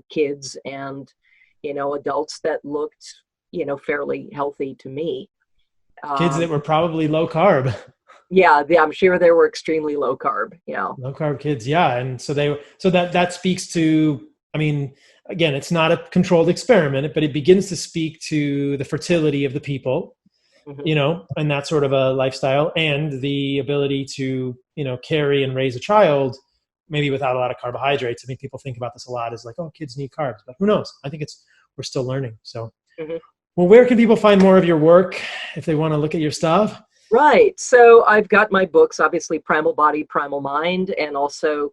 kids and, adults that looked, fairly healthy to me. Kids that were probably low carb. Yeah, I'm sure they were extremely low carb. Yeah, low carb kids. Yeah, and so that speaks to. Again, it's not a controlled experiment, but it begins to speak to the fertility of the people, and that sort of a lifestyle, and the ability to carry and raise a child, maybe without a lot of carbohydrates. I think people think about this a lot as like, oh, kids need carbs, but who knows? I think we're still learning. So, well, where can people find more of your work if they want to look at your stuff? Right. So I've got my books, obviously Primal Body, Primal Mind, and also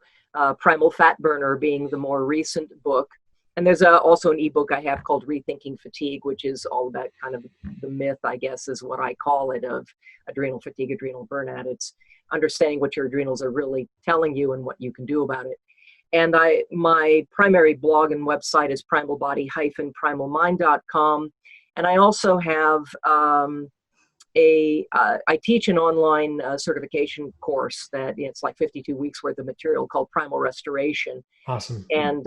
Primal Fat Burner being the more recent book. And there's also an ebook I have called Rethinking Fatigue, which is all about kind of the myth, I guess, is what I call it, of adrenal fatigue, adrenal burnout. It's understanding what your adrenals are really telling you and what you can do about it. And my primary blog and website is primalbody-primalmind.com. And I also have I teach an online certification course that it's like 52 weeks worth of material called Primal Restoration. Awesome. And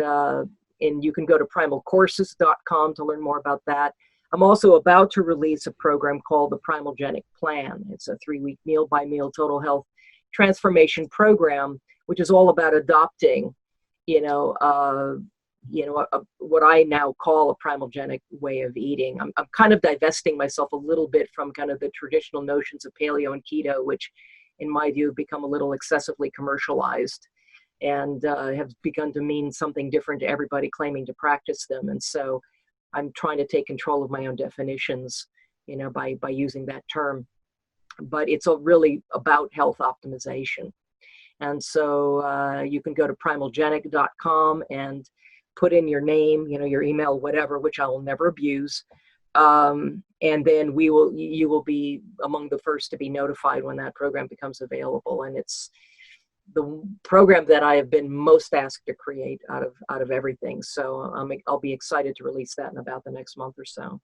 you can go to primalcourses.com to learn more about that. I'm also about to release a program called the Primalgenic Plan. It's a 3-week meal by meal total health transformation program, which is all about adopting, what I now call a primalgenic way of eating. I'm kind of divesting myself a little bit from kind of the traditional notions of paleo and keto, which in my view have become a little excessively commercialized and have begun to mean something different to everybody claiming to practice them. And so I'm trying to take control of my own definitions, by using that term. But it's really about health optimization. And so you can go to primalgenic.com and put in your name, your email, whatever, which I will never abuse. And then you will be among the first to be notified when that program becomes available. And it's the program that I have been most asked to create out of everything. So I'll be excited to release that in about the next month or so.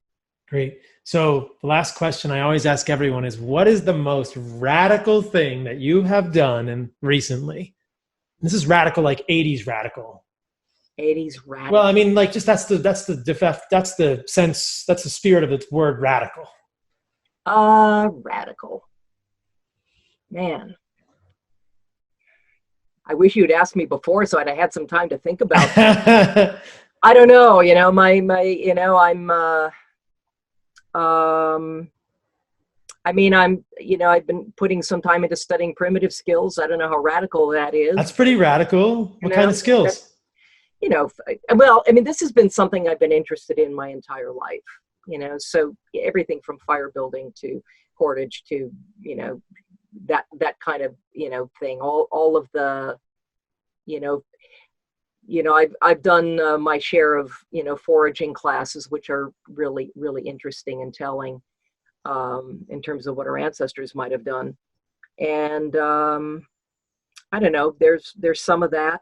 Great. So the last question I always ask everyone is, what is the most radical thing that you have done recently? This is radical, like 80s radical. 80s radical. Well, just that's the sense, that's the spirit of the word radical. Radical. Man. I wish you'd asked me before so I'd have had some time to think about that. I don't know, I've been putting some time into studying primitive skills. I don't know how radical that is. That's pretty radical. What kind of skills? well, I mean, this has been something I've been interested in my entire life, so everything from fire building to cordage to, that kind of, thing, all of the, I've done my share of, foraging classes, which are really, really interesting and telling in terms of what our ancestors might have done. And I don't know, there's some of that.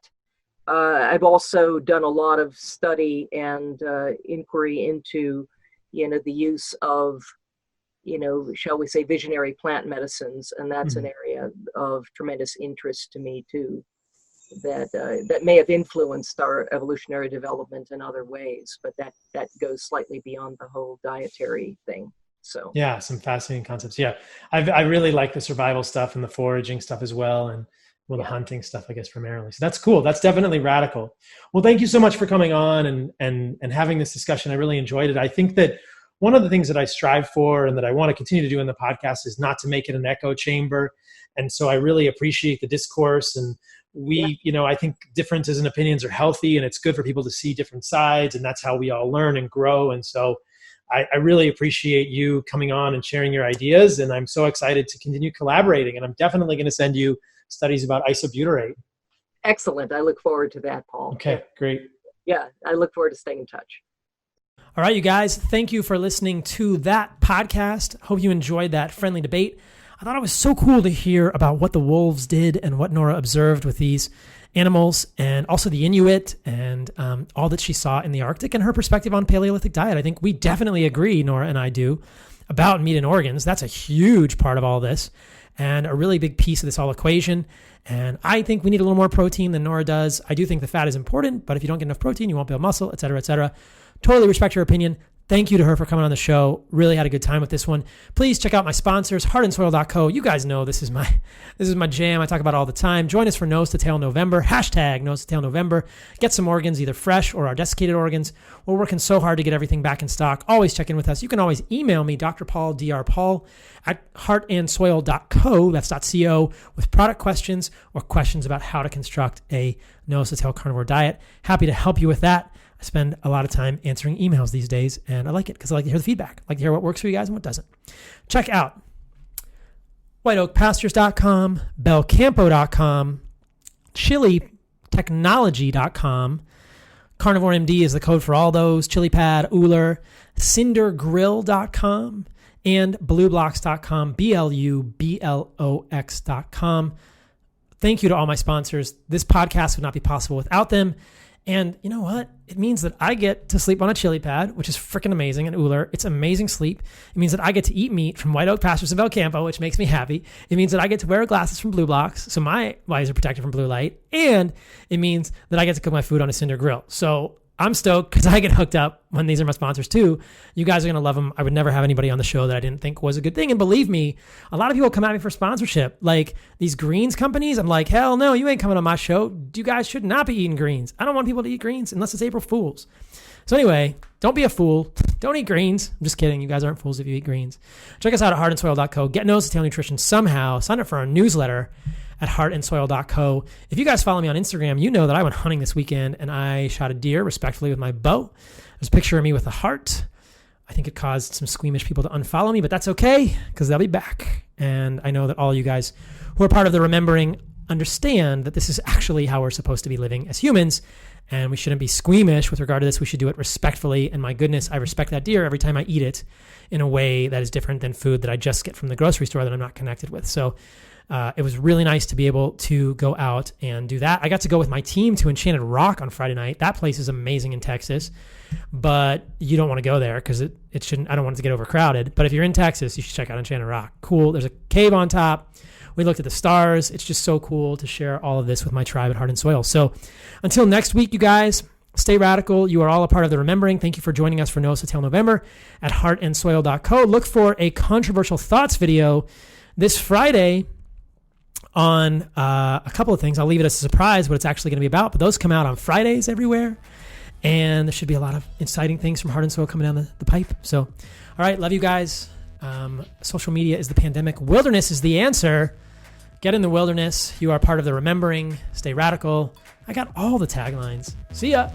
I've also done a lot of study and inquiry into, the use of, shall we say, visionary plant medicines. And that's an area of tremendous interest to me too, that may have influenced our evolutionary development in other ways, but that goes slightly beyond the whole dietary thing. So yeah, some fascinating concepts. Yeah, I really like the survival stuff and the foraging stuff as well, and the hunting stuff, I guess, primarily. So that's cool. That's definitely radical. Well, thank you so much for coming on and having this discussion. I really enjoyed it. I think that one of the things that I strive for and that I want to continue to do in the podcast is not to make it an echo chamber. And so I really appreciate the discourse, and I think differences in opinions are healthy, and it's good for people to see different sides, and that's how we all learn and grow. And so I really appreciate you coming on and sharing your ideas, and I'm so excited to continue collaborating, and I'm definitely going to send you studies about isobutyrate. Excellent. I look forward to that, Paul. Okay, great. Yeah, I look forward to staying in touch. All right, you guys, thank you for listening to that podcast. Hope you enjoyed that friendly debate. I thought it was so cool to hear about what the wolves did and what Nora observed with these animals, and also the Inuit and all that she saw in the Arctic and her perspective on Paleolithic diet. I think we definitely agree, Nora and I do, about meat and organs. That's a huge part of all this and a really big piece of this whole equation. And I think we need a little more protein than Nora does. I do think the fat is important, but if you don't get enough protein, you won't build muscle, et cetera, et cetera. Totally respect your opinion. Thank you to her for coming on the show. Really had a good time with this one. Please check out my sponsors, heartandsoil.co. You guys know this is my jam. I talk about it all the time. Join us for Nose to Tail November. # Nose to Tail November. Get some organs, either fresh or our desiccated organs. We're working so hard to get everything back in stock. Always check in with us. You can always email me, Dr. Paul, Dr. Paul, at heartandsoil.co. That's .co, with product questions or questions about how to construct a nose to tail carnivore diet. Happy to help you with that. I spend a lot of time answering emails these days, and I like it because I like to hear the feedback. I like to hear what works for you guys and what doesn't. Check out whiteoakpastures.com, belcampo.com, chilitechnology.com. Carnivore MD is the code for all those. ChiliPad, Uller, cindergrill.com, and blueblocks.com, BLUBLOX.com. Thank you to all my sponsors. This podcast would not be possible without them. And you know what? It means that I get to sleep on a chili pad, which is freaking amazing, and Uller. It's amazing sleep. It means that I get to eat meat from White Oak Pastures and Belcampo, which makes me happy. It means that I get to wear glasses from Blue Blocks, so my eyes are protected from blue light. And it means that I get to cook my food on a cinder grill. So I'm stoked because I get hooked up when these are my sponsors too. You guys are going to love them. I would never have anybody on the show that I didn't think was a good thing. And believe me, a lot of people come at me for sponsorship. Like these greens companies, I'm like, hell no, you ain't coming on my show. You guys should not be eating greens. I don't want people to eat greens unless it's April Fools. So anyway, don't be a fool. Don't eat greens. I'm just kidding. You guys aren't fools if you eat greens. Check us out at heartandsoil.co. Get nose to tail nutrition somehow. Sign up for our newsletter at heartandsoil.co. If you guys follow me on Instagram, you know that I went hunting this weekend and I shot a deer respectfully with my bow. There's a picture of me with a heart. I think it caused some squeamish people to unfollow me, but that's okay because they'll be back. And I know that all you guys who are part of the remembering understand that this is actually how we're supposed to be living as humans, and we shouldn't be squeamish with regard to this. We should do it respectfully. And my goodness, I respect that deer every time I eat it in a way that is different than food that I just get from the grocery store that I'm not connected with. So it was really nice to be able to go out and do that. I got to go with my team to Enchanted Rock on Friday night. That place is amazing in Texas, but you don't want to go there because it shouldn't. I don't want it to get overcrowded. But if you're in Texas, you should check out Enchanted Rock. Cool. There's a cave on top. We looked at the stars. It's just so cool to share all of this with my tribe at Heart and Soil. So until next week, you guys, stay radical. You are all a part of the remembering. Thank you for joining us for Nose to Tail November at heartandsoil.co. Look for a controversial thoughts video this Friday on a couple of things. I'll leave it as a surprise what it's actually going to be about, but those come out on Fridays everywhere. And there should be a lot of exciting things from Heart and Soil coming down the pipe. So, all right, love you guys. Social media is the pandemic. Wilderness is the answer. Get in the wilderness. You are part of the remembering. Stay radical. I got all the taglines. See ya.